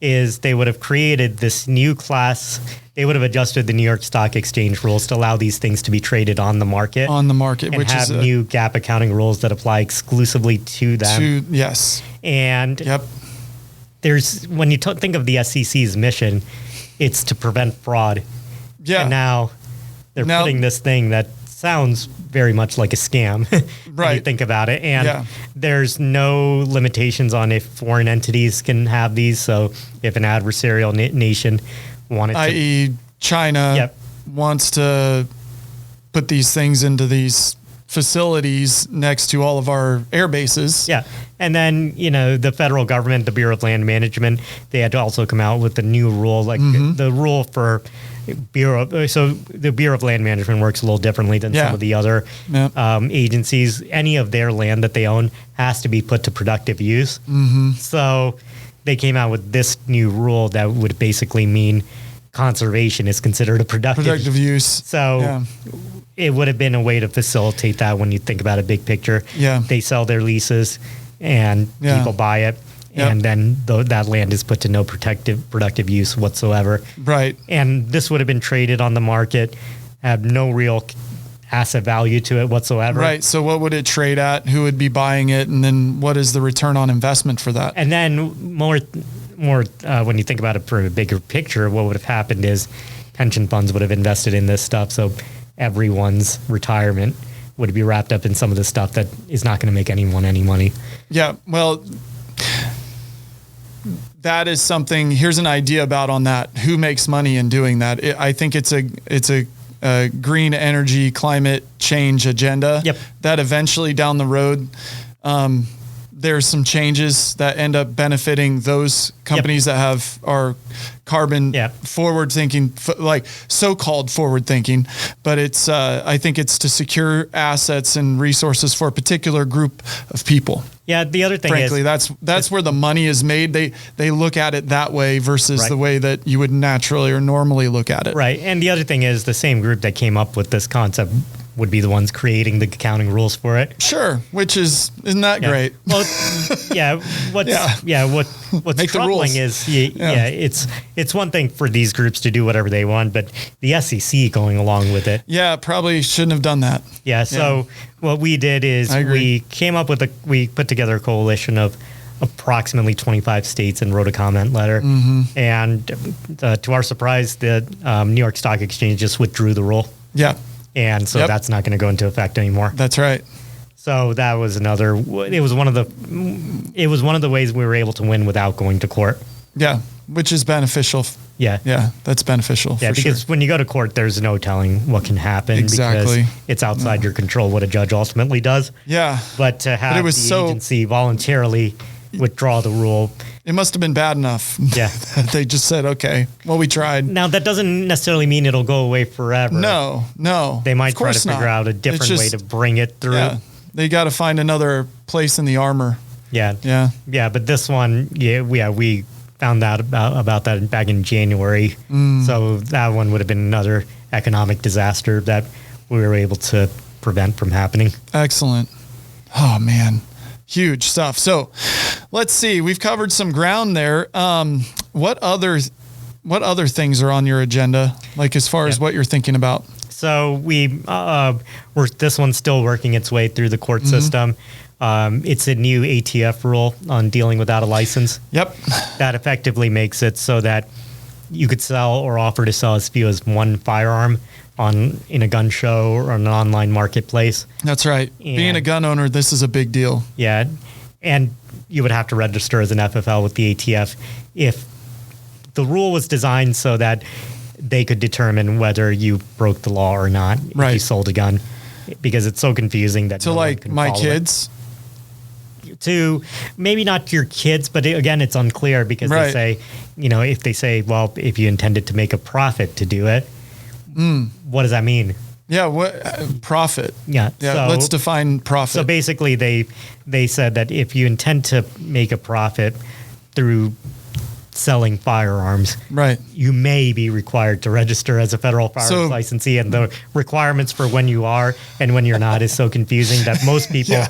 is they would have created this new class. They would have adjusted the New York Stock Exchange rules to allow these things to be traded on the market. On the market, and which have is new gap accounting rules that apply exclusively to them. yes. And Yep. when you think of the SEC's mission, it's to prevent fraud. Yeah. And now they're Now- putting this thing that sounds very much like a scam when you Right. think about it. And Yeah. there's no limitations on if foreign entities can have these. So if an adversarial nation wanted to, i.e. China Yep. wants to put these things into these facilities next to all of our air bases. Yeah. And then, the federal government, the Bureau of Land Management, they had to also come out with a new rule, like the rule for so the Bureau of Land Management works a little differently than some of the other agencies. Any of their land that they own has to be put to productive use. So they came out with this new rule that would basically mean conservation is considered a productive use. So it would have been a way to facilitate that when you think about a big picture. Yeah. They sell their leases and people buy it. And then that land is put to no productive use whatsoever. Right. And this would have been traded on the market, have no real asset value to it whatsoever. Right. So what would it trade at? Who would be buying it? And then what is the return on investment for that? And then more when you think about it for a bigger picture, what would have happened is pension funds would have invested in this stuff. So everyone's retirement would be wrapped up in some of the stuff that is not going to make anyone any money. Yeah. Well, that is something. Here's an idea about on that. Who makes money in doing that? I think it's a green energy climate change agenda. Yep. That eventually down the road, there's some changes that end up benefiting those companies that are carbon forward thinking, like so-called forward thinking. But it's I think it's to secure assets and resources for a particular group of people. Yeah, the other thing Frankly, is that's where the money is made. They look at it that way versus the way that you would naturally or normally look at it. Right. And the other thing is the same group that came up with this concept would be the ones creating the accounting rules for it. Sure, isn't that great? Well, what's Make the rules. troubling is it's one thing for these groups to do whatever they want, but the SEC going along with it. Yeah, probably shouldn't have done that. Yeah, so what we did is we came up with we put together a coalition of approximately 25 states and wrote a comment letter. And to our surprise, the New York Stock Exchange just withdrew the rule. Yeah. And so that's not going to go into effect anymore. That's right. So that was it was one of the ways we were able to win without going to court. Yeah, which is beneficial. Yeah. Yeah, that's beneficial. Yeah, for because sure. when you go to court, there's no telling what can happen. Exactly. Because it's outside your control what a judge ultimately does. Yeah. But to have the agency voluntarily withdraw the rule. It must have been bad enough. Yeah. They just said, okay, well, we tried. Now, that doesn't necessarily mean it'll go away forever. No. They might try to figure out a different way to bring it through. Yeah. They got to find another place in the armor. Yeah. Yeah. Yeah, but this one, we found out about that back in January. So that one would have been another economic disaster that we were able to prevent from happening. Excellent. Oh, man. Huge stuff. So let's see. We've covered some ground there. What other things are on your agenda, like as far as what you're thinking about? So this one's still working its way through the court system. It's a new ATF rule on dealing without a license. Yep. That effectively makes it so that you could sell or offer to sell as few as one firearm in a gun show or an online marketplace. That's right. Being a gun owner, this is a big deal. Yeah. And you would have to register as an FFL with the ATF if the rule was designed so that they could determine whether you broke the law or not if you sold a gun, because it's so confusing that to my kids. To maybe not your kids, but again, it's unclear because they say, if they say, well, if you intended to make a profit to do it, what does that mean? Yeah, what profit? Yeah, so, let's define profit. So basically, they said that if you intend to make a profit through selling firearms, you may be required to register as a federal firearms licensee, and the requirements for when you are and when you're not is so confusing that most people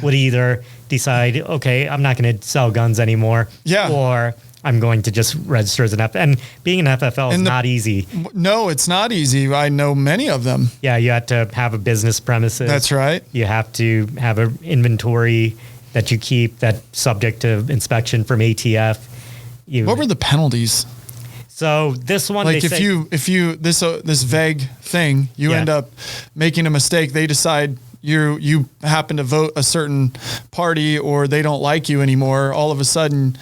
would either decide, okay, I'm not going to sell guns anymore, or I'm going to just register as an FFL. And being an FFL is not easy. No, it's not easy. I know many of them. Yeah, you have to have a business premises. That's right. You have to have an inventory that you keep that's subject to inspection from ATF. What were the penalties? So this one, like if you this vague thing, you end up making a mistake. They decide you happen to vote a certain party, or they don't like you anymore. All of a sudden,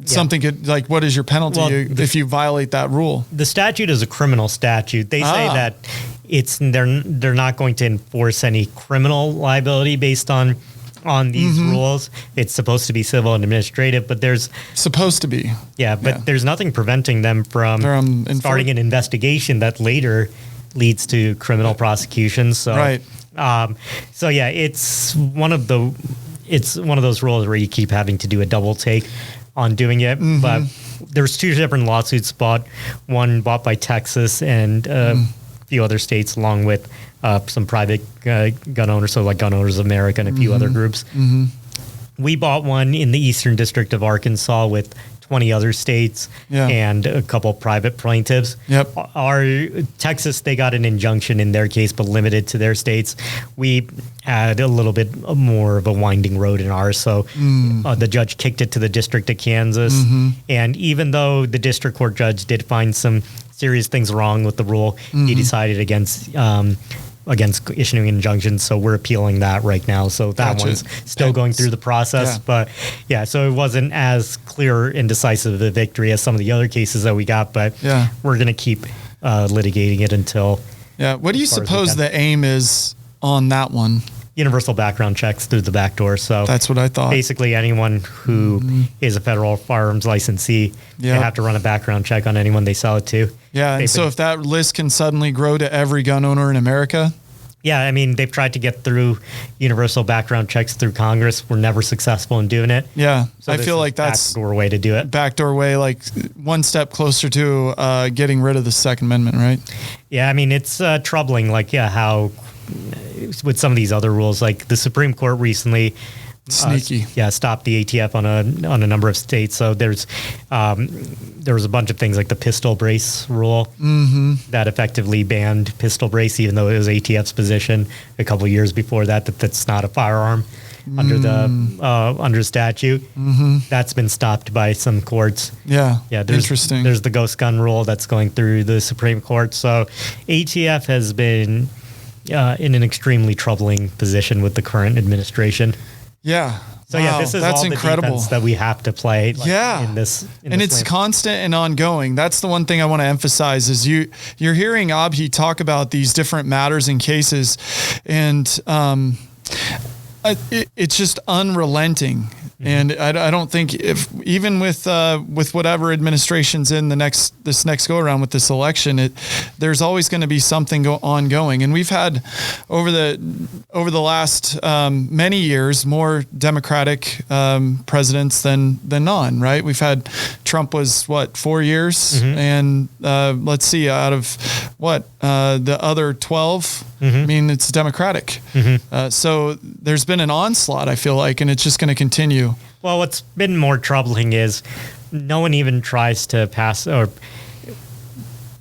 something could, like, what is your penalty if you violate that rule? The statute is a criminal statute. They say that they're not going to enforce any criminal liability based on these rules. It's supposed to be civil and administrative, but there's Supposed to be. there's nothing preventing them from starting an investigation that later leads to criminal prosecution. So, Right. it's one of those rules where you keep having to do a double take on doing it. But there's two different lawsuits bought, one bought by Texas and a few other states, along with some private gun owners, so like Gun Owners of America and a few other groups. We bought one in the Eastern District of Arkansas with 20 other states and a couple private plaintiffs. Yep. Our Texas, they got an injunction in their case, but limited to their states. We had a little bit more of a winding road in ours. So the judge kicked it to the District of Kansas. And even though the district court judge did find some serious things wrong with the rule, he decided against issuing injunctions. So we're appealing that right now. So that Gotcha. one's still going through the process. Yeah. But so it wasn't as clear and decisive a victory as some of the other cases that we got. But we're going to keep litigating it until. Yeah. What do you as far as we suppose can. the aim is on that one? Universal background checks through the back door. So That's what I thought. basically anyone who is a federal firearms licensee, they Yeah. have to run a background check on anyone they sell it to. Yeah. And They've so been- if that list can suddenly grow to every gun owner in America, I mean, they've tried to get through universal background checks through Congress. We're never successful in doing it. yeah, So I this feel is like that's backdoor way to do it. backdoor way, like one step closer to getting rid of the Second Amendment, right? Yeah, I mean, it's troubling, how with some of these other rules, like the Supreme Court recently Sneaky. stopped the ATF on a number of states. So there was a bunch of things like the pistol brace rule that effectively banned pistol brace, even though it was ATF's position a couple of years before that's not a firearm under the under statute. That's been stopped by some courts. Yeah. There's, Interesting. There's the ghost gun rule that's going through the Supreme Court. So ATF has been in an extremely troubling position with the current administration. Yeah. So Wow, this is that's all the incredible. defense that we have to play. In this, and it's land. constant and ongoing. That's the one thing I want to emphasize is you're hearing Abhi talk about these different matters and cases, and it's just unrelenting. And I don't think even with whatever administration's in this next go around with this election, there's always going to be something ongoing. And we've had over the last many years more Democratic presidents than non. Right? We've had Trump was 4 years, and let's see out of the other 12. I mean, it's Democratic. So there's been an onslaught, I feel like, and it's just going to continue. Well, what's been more troubling is no one even tries to pass, or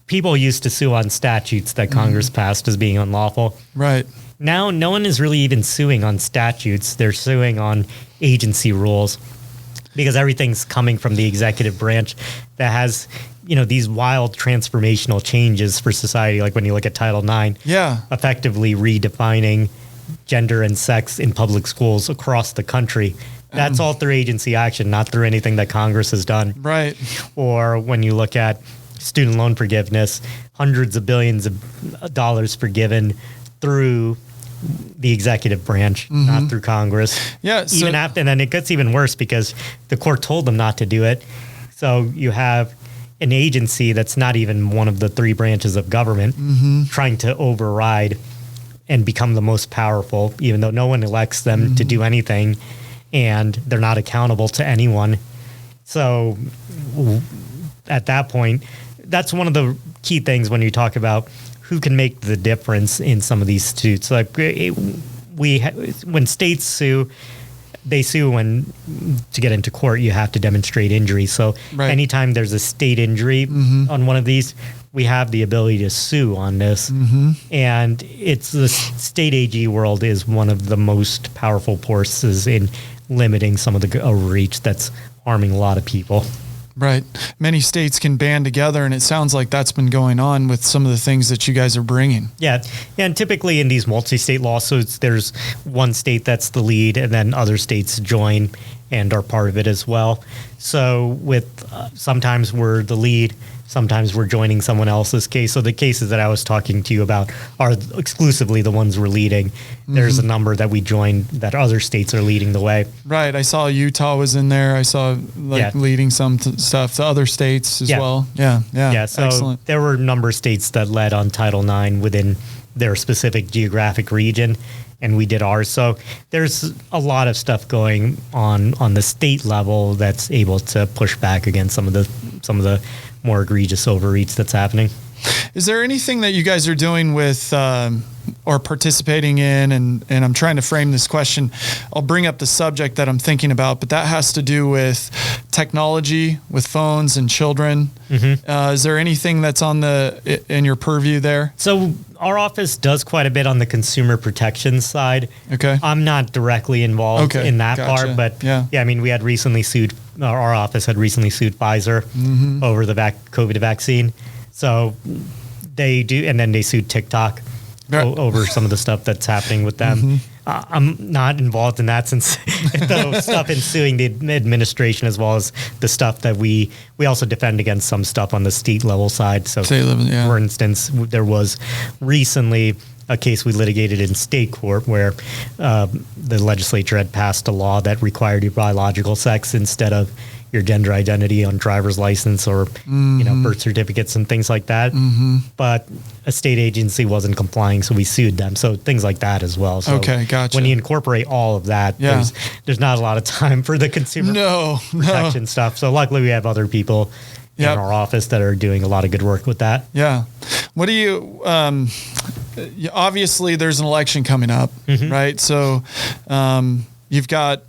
people used to sue on statutes that Congress passed as being unlawful. Right. Now, no one is really even suing on statutes. They're suing on agency rules because everything's coming from the executive branch that has, these wild transformational changes for society. Like when you look at Title IX, effectively redefining gender and sex in public schools across the country. That's all through agency action, not through anything that Congress has done. Right. Or when you look at student loan forgiveness, hundreds of billions of dollars forgiven through the executive branch, not through Congress. Yeah. Even after, and then it gets even worse because the court told them not to do it. So you have an agency that's not even one of the three branches of government trying to override and become the most powerful, even though no one elects them to do anything, and they're not accountable to anyone. So at that point, that's one of the key things when you talk about who can make the difference in some of these suits. Like when states sue, they sue when to get into court, you have to demonstrate injury. So anytime there's a state injury on one of these, we have the ability to sue on this. And it's the state AG world is one of the most powerful forces in limiting some of the overreach that's harming a lot of people. Right. Many states can band together, and it sounds like that's been going on with some of the things that you guys are bringing. Yeah. And typically in these multi-state lawsuits, there's one state that's the lead, and then other states join. and are part of it as well. So with sometimes we're the lead, sometimes we're joining someone else's case. So the cases that I was talking to you about are exclusively the ones we're leading. There's a number that we joined that other states are leading the way. Right. I saw Utah was in there. I saw leading some stuff to other states as well. Yeah. Yeah. Yeah. So excellent. there were a number of states that led on Title IX within their specific geographic region, and we did ours. So there's a lot of stuff going on the state level that's able to push back against some of the more egregious overreach that's happening. Is there anything that you guys are doing with or participating in? And I'm trying to frame this question. I'll bring up the subject that I'm thinking about, but that has to do with technology, with phones and children. Is there anything that's in your purview there? So our office does quite a bit on the consumer protection side. Okay. I'm not directly involved in that part, but I mean, our office had recently sued Pfizer over the COVID vaccine. So they do, and then they sued TikTok over some of the stuff that's happening with them. I'm not involved in that since the stuff in suing the administration, as well as the stuff that we also defend against some stuff on the state level side. So for instance, there was recently a case we litigated in state court where the legislature had passed a law that required your biological sex instead of your gender identity on driver's license or birth certificates and things like that. But a state agency wasn't complying, so we sued them. So things like that as well. So gotcha. When you incorporate all of that, there's not a lot of time for the consumer protection stuff. So luckily we have other people in our office that are doing a lot of good work with that. Yeah. What do you obviously there's an election coming up, right? So you've got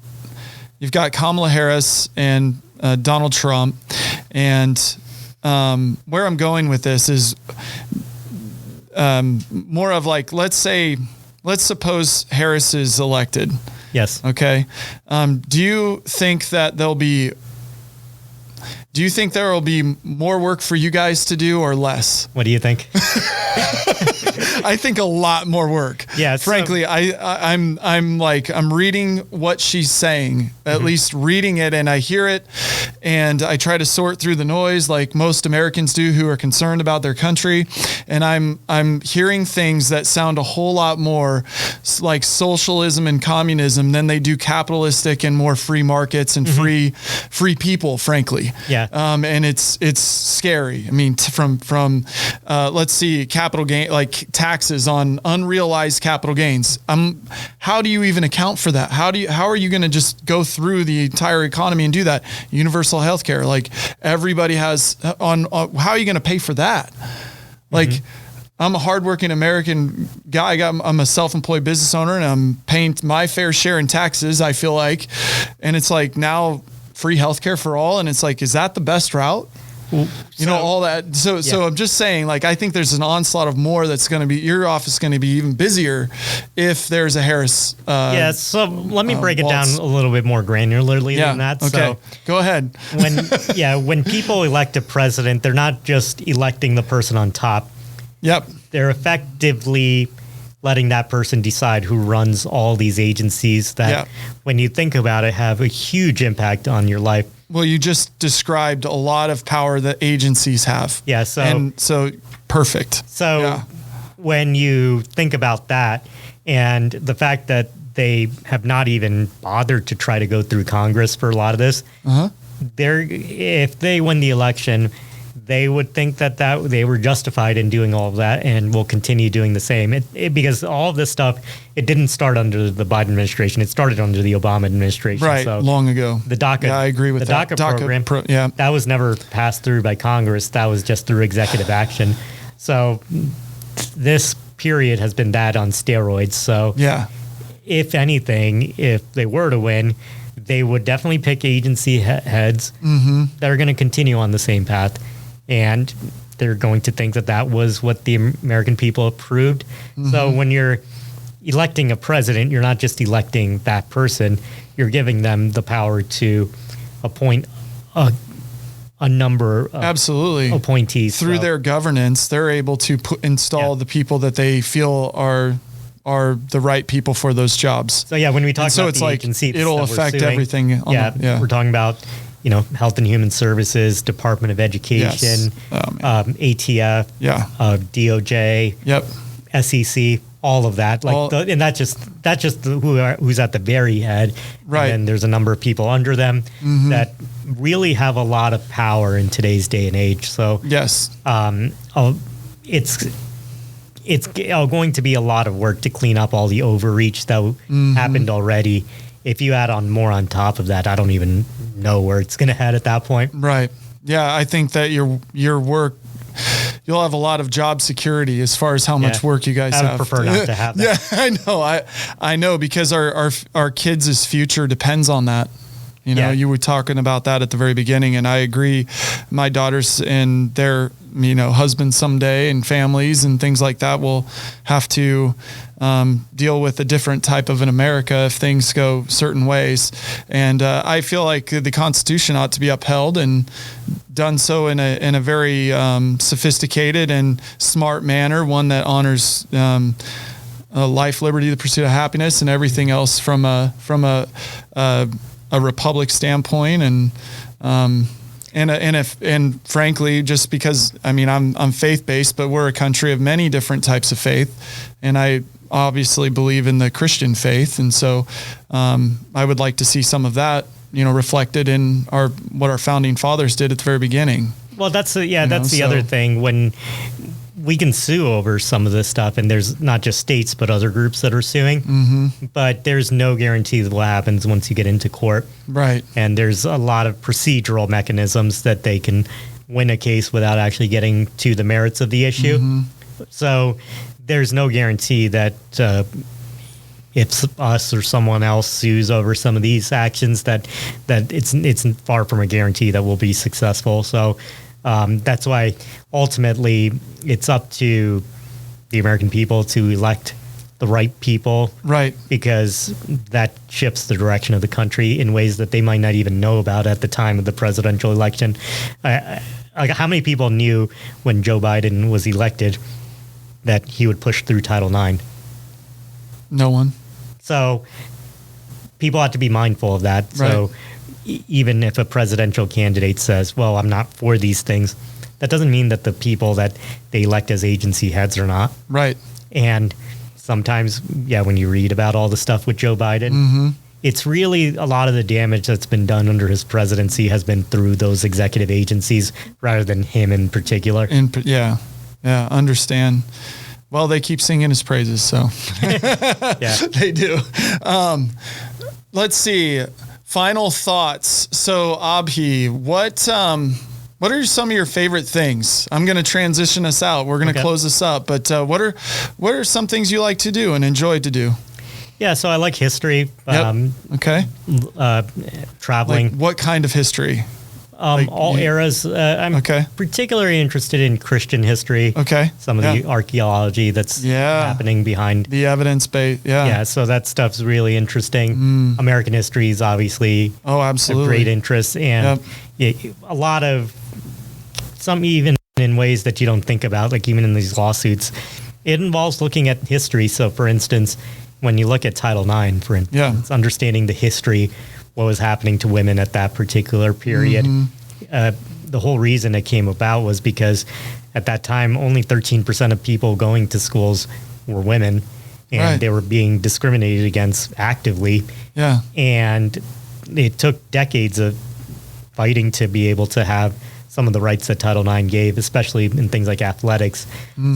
Kamala Harris and Donald Trump, and where I'm going with this is more of like, let's suppose Harris is elected. Yes. Okay. Do you think that there will be more work for you guys to do or less? What do you think? I think a lot more work. Yeah. Frankly, I'm reading what she's saying, at least reading it, and I hear it, and I try to sort through the noise like most Americans do who are concerned about their country, and I'm hearing things that sound a whole lot more like socialism and communism than they do capitalistic and more free markets and free people, frankly. Yeah. And it's scary. I mean, from let's see, capital gain, like taxes on unrealized capital gains. How do you even account for that? How are you going to just go through the entire economy and do that? Universal healthcare, like everybody has on how are you going to pay for that? Like, I'm a hardworking American guy. I'm a self-employed business owner, and I'm paying my fair share in taxes, I feel like. And it's like now free healthcare for all. And it's like, is that the best route? All that. So I'm just saying, like, I think there's an onslaught of more that's going to be, your office is going to be even busier if there's a Harris. So let me break it down a little bit more granularly than that. Okay. So go ahead. When people elect a president, they're not just electing the person on top. Yep. They're effectively letting that person decide who runs all these agencies that, when you think about it, have a huge impact on your life. Well, you just described a lot of power that agencies have. Yeah. So perfect. So when you think about that and the fact that they have not even bothered to try to go through Congress for a lot of this, if they win the election, they would think that they were justified in doing all of that and will continue doing the same. Because all of this stuff, it didn't start under the Biden administration. It started under the Obama administration. Right, so long ago. The DACA, I agree with that. The DACA program, that was never passed through by Congress. That was just through executive action. So this period has been that on steroids. So if anything, if they were to win, they would definitely pick agency heads that are going to continue on the same path. And they're going to think that was what the American people approved. So when you're electing a president, you're not just electing that person. You're giving them the power to appoint a number of appointees. Through their governance, they're able to install the people that they feel are are the right people for those jobs. So yeah, when we talk And so about it's the like agencies it'll that we're affect suing, everything on yeah, we're talking about Health and Human Services, Department of Education, Yes. Oh, man. ATF, Yeah. DOJ, Yep. SEC, all of that. And that's just who's at the very head. Right. And then there's a number of people under them that really have a lot of power in today's day and age. So Yes. it's going to be a lot of work to clean up all the overreach that happened already. If you add on more on top of that, I don't even know where it's going to head at that point. Right. Yeah, I think that your work, you'll have a lot of job security as far as how much work you guys I would have. prefer not to have that. Yeah, I know. I know because our kids' future depends on that. You were talking about that at the very beginning, and I agree. My daughters and their husbands someday and families and things like that will have to deal with a different type of an America if things go certain ways. And I feel like the Constitution ought to be upheld and done so in a very sophisticated and smart manner, one that honors life, liberty, the pursuit of happiness, and everything else from a republic standpoint, and frankly, just because I'm faith based, but we're a country of many different types of faith, and I obviously believe in the Christian faith, and so I would like to see some of that reflected in what our founding fathers did at the very beginning. Well, that's the other thing. When we can sue over some of this stuff, and there's not just states, but other groups that are suing, but there's no guarantee of what happens once you get into court. Right. And there's a lot of procedural mechanisms that they can win a case without actually getting to the merits of the issue. So there's no guarantee that if us or someone else sues over some of these actions, that it's far from a guarantee that we'll be successful. So that's why ultimately it's up to the American people to elect the right people. Right. Because that shifts the direction of the country in ways that they might not even know about at the time of the presidential election. How many people knew when Joe Biden was elected that he would push through Title IX? No one. So people have to be mindful of that. Right. So even if a presidential candidate says, well, I'm not for these things, that doesn't mean that the people that they elect as agency heads are not. Right. And sometimes, when you read about all the stuff with Joe Biden, it's really a lot of the damage that's been done under his presidency has been through those executive agencies rather than him in particular. Yeah, understand. Well, they keep singing his praises, so yeah, they do. Let's see. Final thoughts. So, Abhi, what are some of your favorite things? I'm going to transition us out. We're going to close this up, but what are some things you like to do and enjoy to do? Yeah, so I like history. Okay. Traveling. Like what kind of history? All eras. I'm particularly interested in Christian history. Okay. Some of the archaeology that's happening behind. The evidence base. Yeah. Yeah, so that stuff's really interesting. American history is obviously absolutely a great interest. And a lot of, some even in ways that you don't think about, like even in these lawsuits, it involves looking at history. So for instance, when you look at Title IX, for instance, understanding the history, what was happening to women at that particular period. The whole reason it came about was because at that time, only 13% of people going to schools were women, and they were being discriminated against actively. Yeah. And it took decades of fighting to be able to have some of the rights that Title IX gave, especially in things like athletics.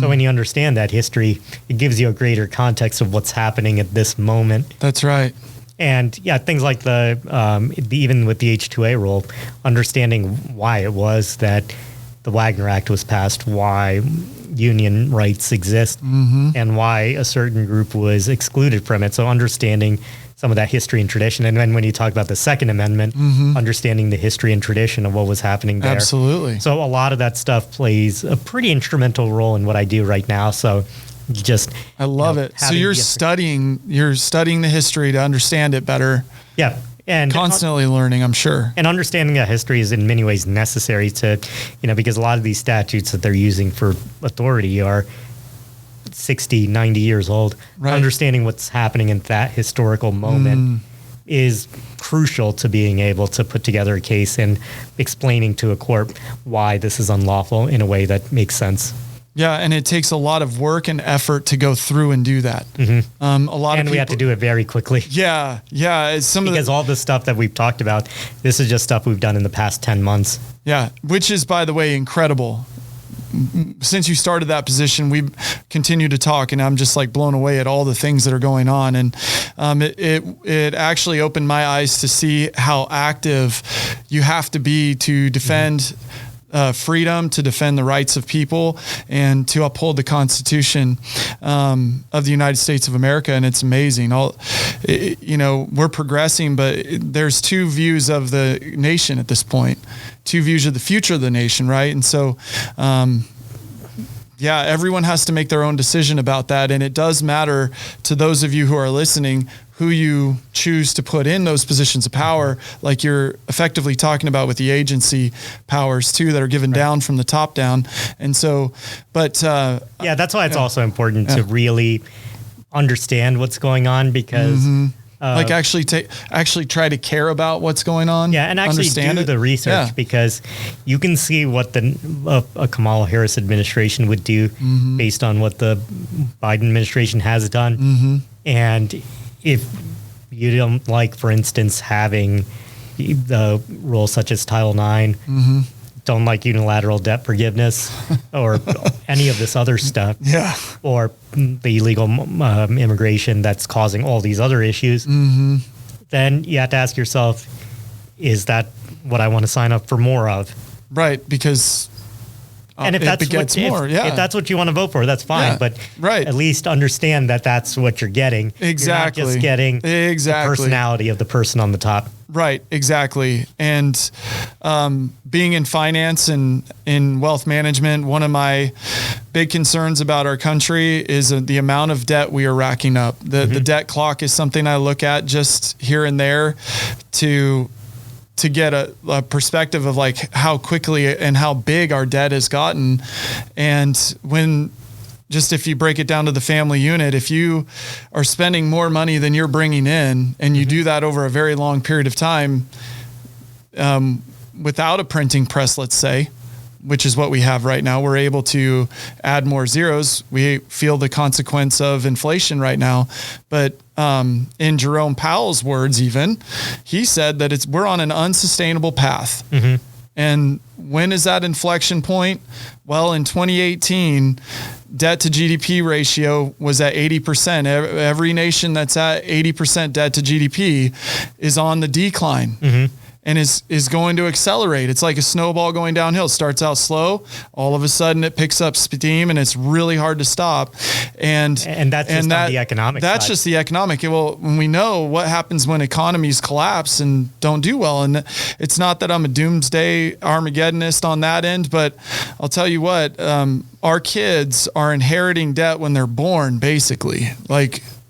So when you understand that history, it gives you a greater context of what's happening at this moment. That's right. And things like the even with the H-2A rule, understanding why it was that the Wagner Act was passed, why union rights exist, and why a certain group was excluded from it. So understanding some of that history and tradition. And then when you talk about the Second Amendment, understanding the history and tradition of what was happening there. Absolutely. So a lot of that stuff plays a pretty instrumental role in what I do right now. So I love it. So you're studying the history to understand it better. Yeah. And constantly learning, I'm sure. And understanding that history is in many ways necessary to, because a lot of these statutes that they're using for authority are 60, 90 years old, Right. understanding what's happening in that historical moment is crucial to being able to put together a case and explaining to a court why this is unlawful in a way that makes sense. Yeah, and it takes a lot of work and effort to go through and do that. A lot And of we have to do it very quickly. Yeah, it's some Because of all the stuff that we've talked about, this is just stuff we've done in the past 10 months. which is, by the way, incredible. Since you started that position, we continue to talk, and I'm just like blown away at all the things that are going on. And it actually opened my eyes to see how active you have to be to defend freedom, to defend the rights of people, and to uphold the Constitution of the United States of America. And it's amazing. We're progressing, but there's two views of the nation at this point, two views of the future of the nation, right? And so, everyone has to make their own decision about that. And it does matter to those of you who are listening who you choose to put in those positions of power, like you're effectively talking about with the agency powers too, that are given down from the top down. And so, but that's why it's also important to really understand what's going on, because like actually try to care about what's going on. Yeah, and actually do the research, because you can see what a Kamala Harris administration would do based on what the Biden administration has done. And if you don't like, for instance, having the rules such as Title IX, don't like unilateral debt forgiveness or any of this other stuff, or the illegal immigration that's causing all these other issues, then you have to ask yourself, is that what I want to sign up for more of? Right, because and if that's if that's what you want to vote for, that's fine. Yeah, but right. at least understand that that's what you're getting. Exactly. You're not just getting the personality of the person on the top. Right, exactly. And being in finance and in wealth management, one of my big concerns about our country is the amount of debt we are racking up. The debt clock is something I look at just here and there to get a perspective of like how quickly and how big our debt has gotten. And if you break it down to the family unit, if you are spending more money than you're bringing in, and you do that over a very long period of time, without a printing press, let's say, which is what we have right now, we're able to add more zeros. We feel the consequence of inflation right now. But in Jerome Powell's words, even, he said that we're on an unsustainable path. And when is that inflection point? Well, in 2018, debt to GDP ratio was at 80%. Every nation that's at 80% debt to GDP is on the decline. And is going to accelerate. It's like a snowball going downhill. It starts out slow. All of a sudden it picks up steam, and it's really hard to stop. And that's just on the economic That's side. just the economic. Well, when we know what happens when economies collapse and don't do well. And it's not that I'm a doomsday Armageddonist on that end, but I'll tell you what, our kids are inheriting debt when they're born, basically.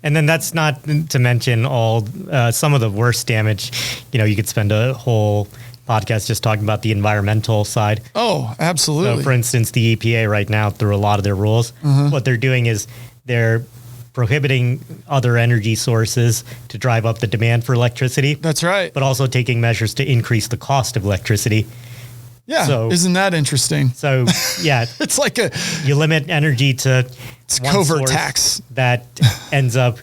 And then that's not to mention all some of the worst damage. You could spend a whole podcast just talking about the environmental side. Oh, absolutely. So, for instance, the EPA right now, through a lot of their rules, what they're doing is they're prohibiting other energy sources to drive up the demand for electricity. That's right. But also taking measures to increase the cost of electricity. Yeah, so, isn't that interesting? So, yeah. It's like you limit energy to it's covert tax that ends up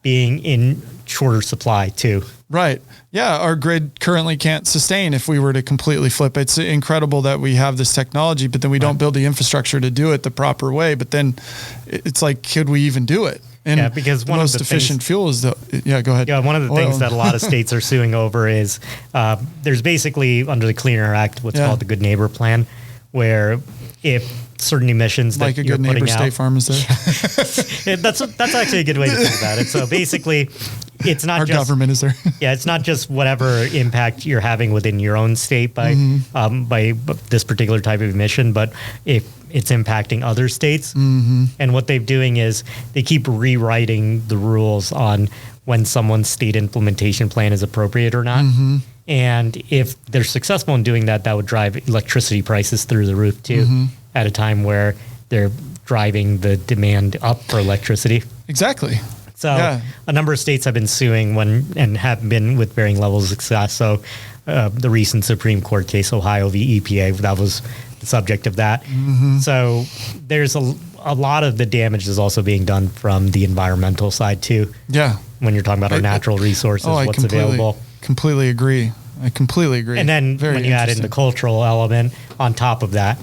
being in shorter supply too. Right. Yeah, our grid currently can't sustain if we were to completely flip. It's incredible that we have this technology, but then we don't build the infrastructure to do it the proper way. But then it's like, could we even do it? And because the most efficient fuel is go ahead. Yeah, one of the things that a lot of states are suing over is there's basically under the Clean Air Act what's called the Good Neighbor Plan, where if certain emissions like that a you're good neighbor putting State out, Farm is there. that's actually a good way to think about it. So basically, it's not our government is there. It's not just whatever impact you're having within your own state by this particular type of emission, but if it's impacting other states. And what they're doing is they keep rewriting the rules on when someone's state implementation plan is appropriate or not. And if they're successful in doing that, that would drive electricity prices through the roof too, at a time where they're driving the demand up for electricity. Exactly. So Yeah. a number of states have been suing and have been with varying levels of success. So the recent Supreme Court case, Ohio v. EPA, that was the subject of that. Mm-hmm. So there's a lot of the damage is also being done from the environmental side too. Yeah. When you're talking about our natural resources, I what's available. completely agree. I completely agree. And then Very when you add in the interesting. cultural element on top of that,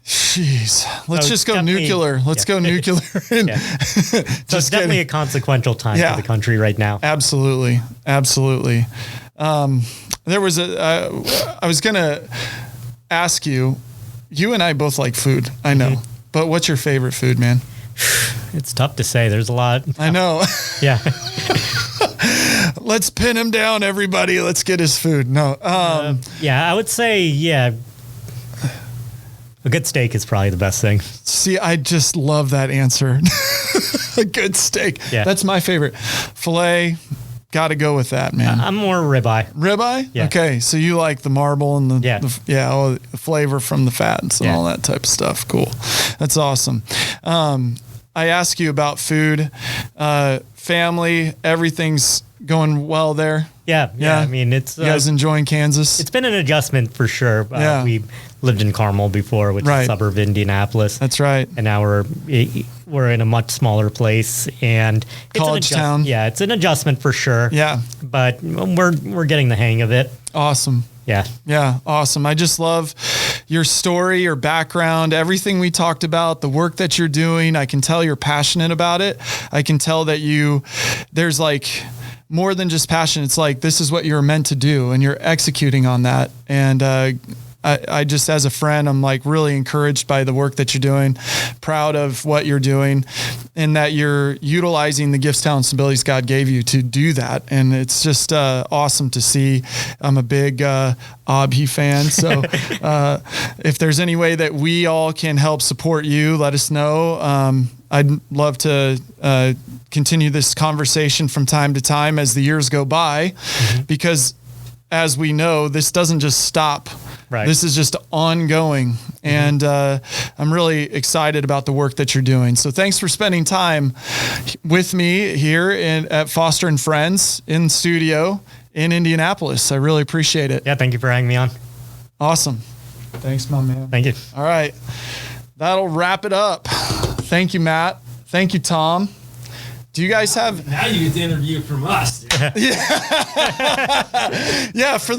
Jeez, let's So just go definitely- nuclear. Let's go nuclear. And Yeah. so it's just definitely kidding. a consequential time Yeah. for the country right now. Absolutely, absolutely. There was I was gonna ask you. You and I both like food. I know, Mm-hmm. but what's your favorite food, man? It's tough to say. There's a lot. I know. Yeah. Let's pin him down, everybody. Let's get his food. No. Yeah, I would say, a good steak is probably the best thing. See, I just love that answer. A good steak. Yeah. That's my favorite. Filet. Got to go with that, man. I'm more ribeye. Ribeye? Yeah. Okay, so you like the marble and Yeah. the flavor from the fats and Yeah. all that type of stuff. Cool. That's awesome. I ask you about food, family, everything's going well there. Yeah. I mean, it's You guys enjoying Kansas? it's been an adjustment for sure. Yeah. We lived in Carmel before, which is Right. a suburb of Indianapolis. That's right. And now we're in a much smaller place and it's College town. Yeah, it's an adjustment for sure. Yeah. But we're getting the hang of it. Awesome. Yeah. Yeah, awesome. I just love your story, your background, everything we talked about, the work that you're doing. I can tell you're passionate about it. I can tell that there's like more than just passion. It's like, this is what you're meant to do and you're executing on that. And, I just, as a friend, I'm like really encouraged by the work that you're doing, proud of what you're doing, and that you're utilizing the gifts, talents, and abilities God gave you to do that. And it's just awesome to see. I'm a big Abhi fan. So if there's any way that we all can help support you, let us know. I'd love to continue this conversation from time to time as the years go by, because as we know, this doesn't just stop. Right. This is just ongoing. And I'm really excited about the work that you're doing. So thanks for spending time with me here at Foster and Friends in studio in Indianapolis. I really appreciate it. Yeah. Thank you for having me on. Awesome. Thanks, my man. Thank you. All right. That'll wrap it up. Thank you, Matt. Thank you, Tom. Do you guys have? Now you get to interview from us. Yeah, for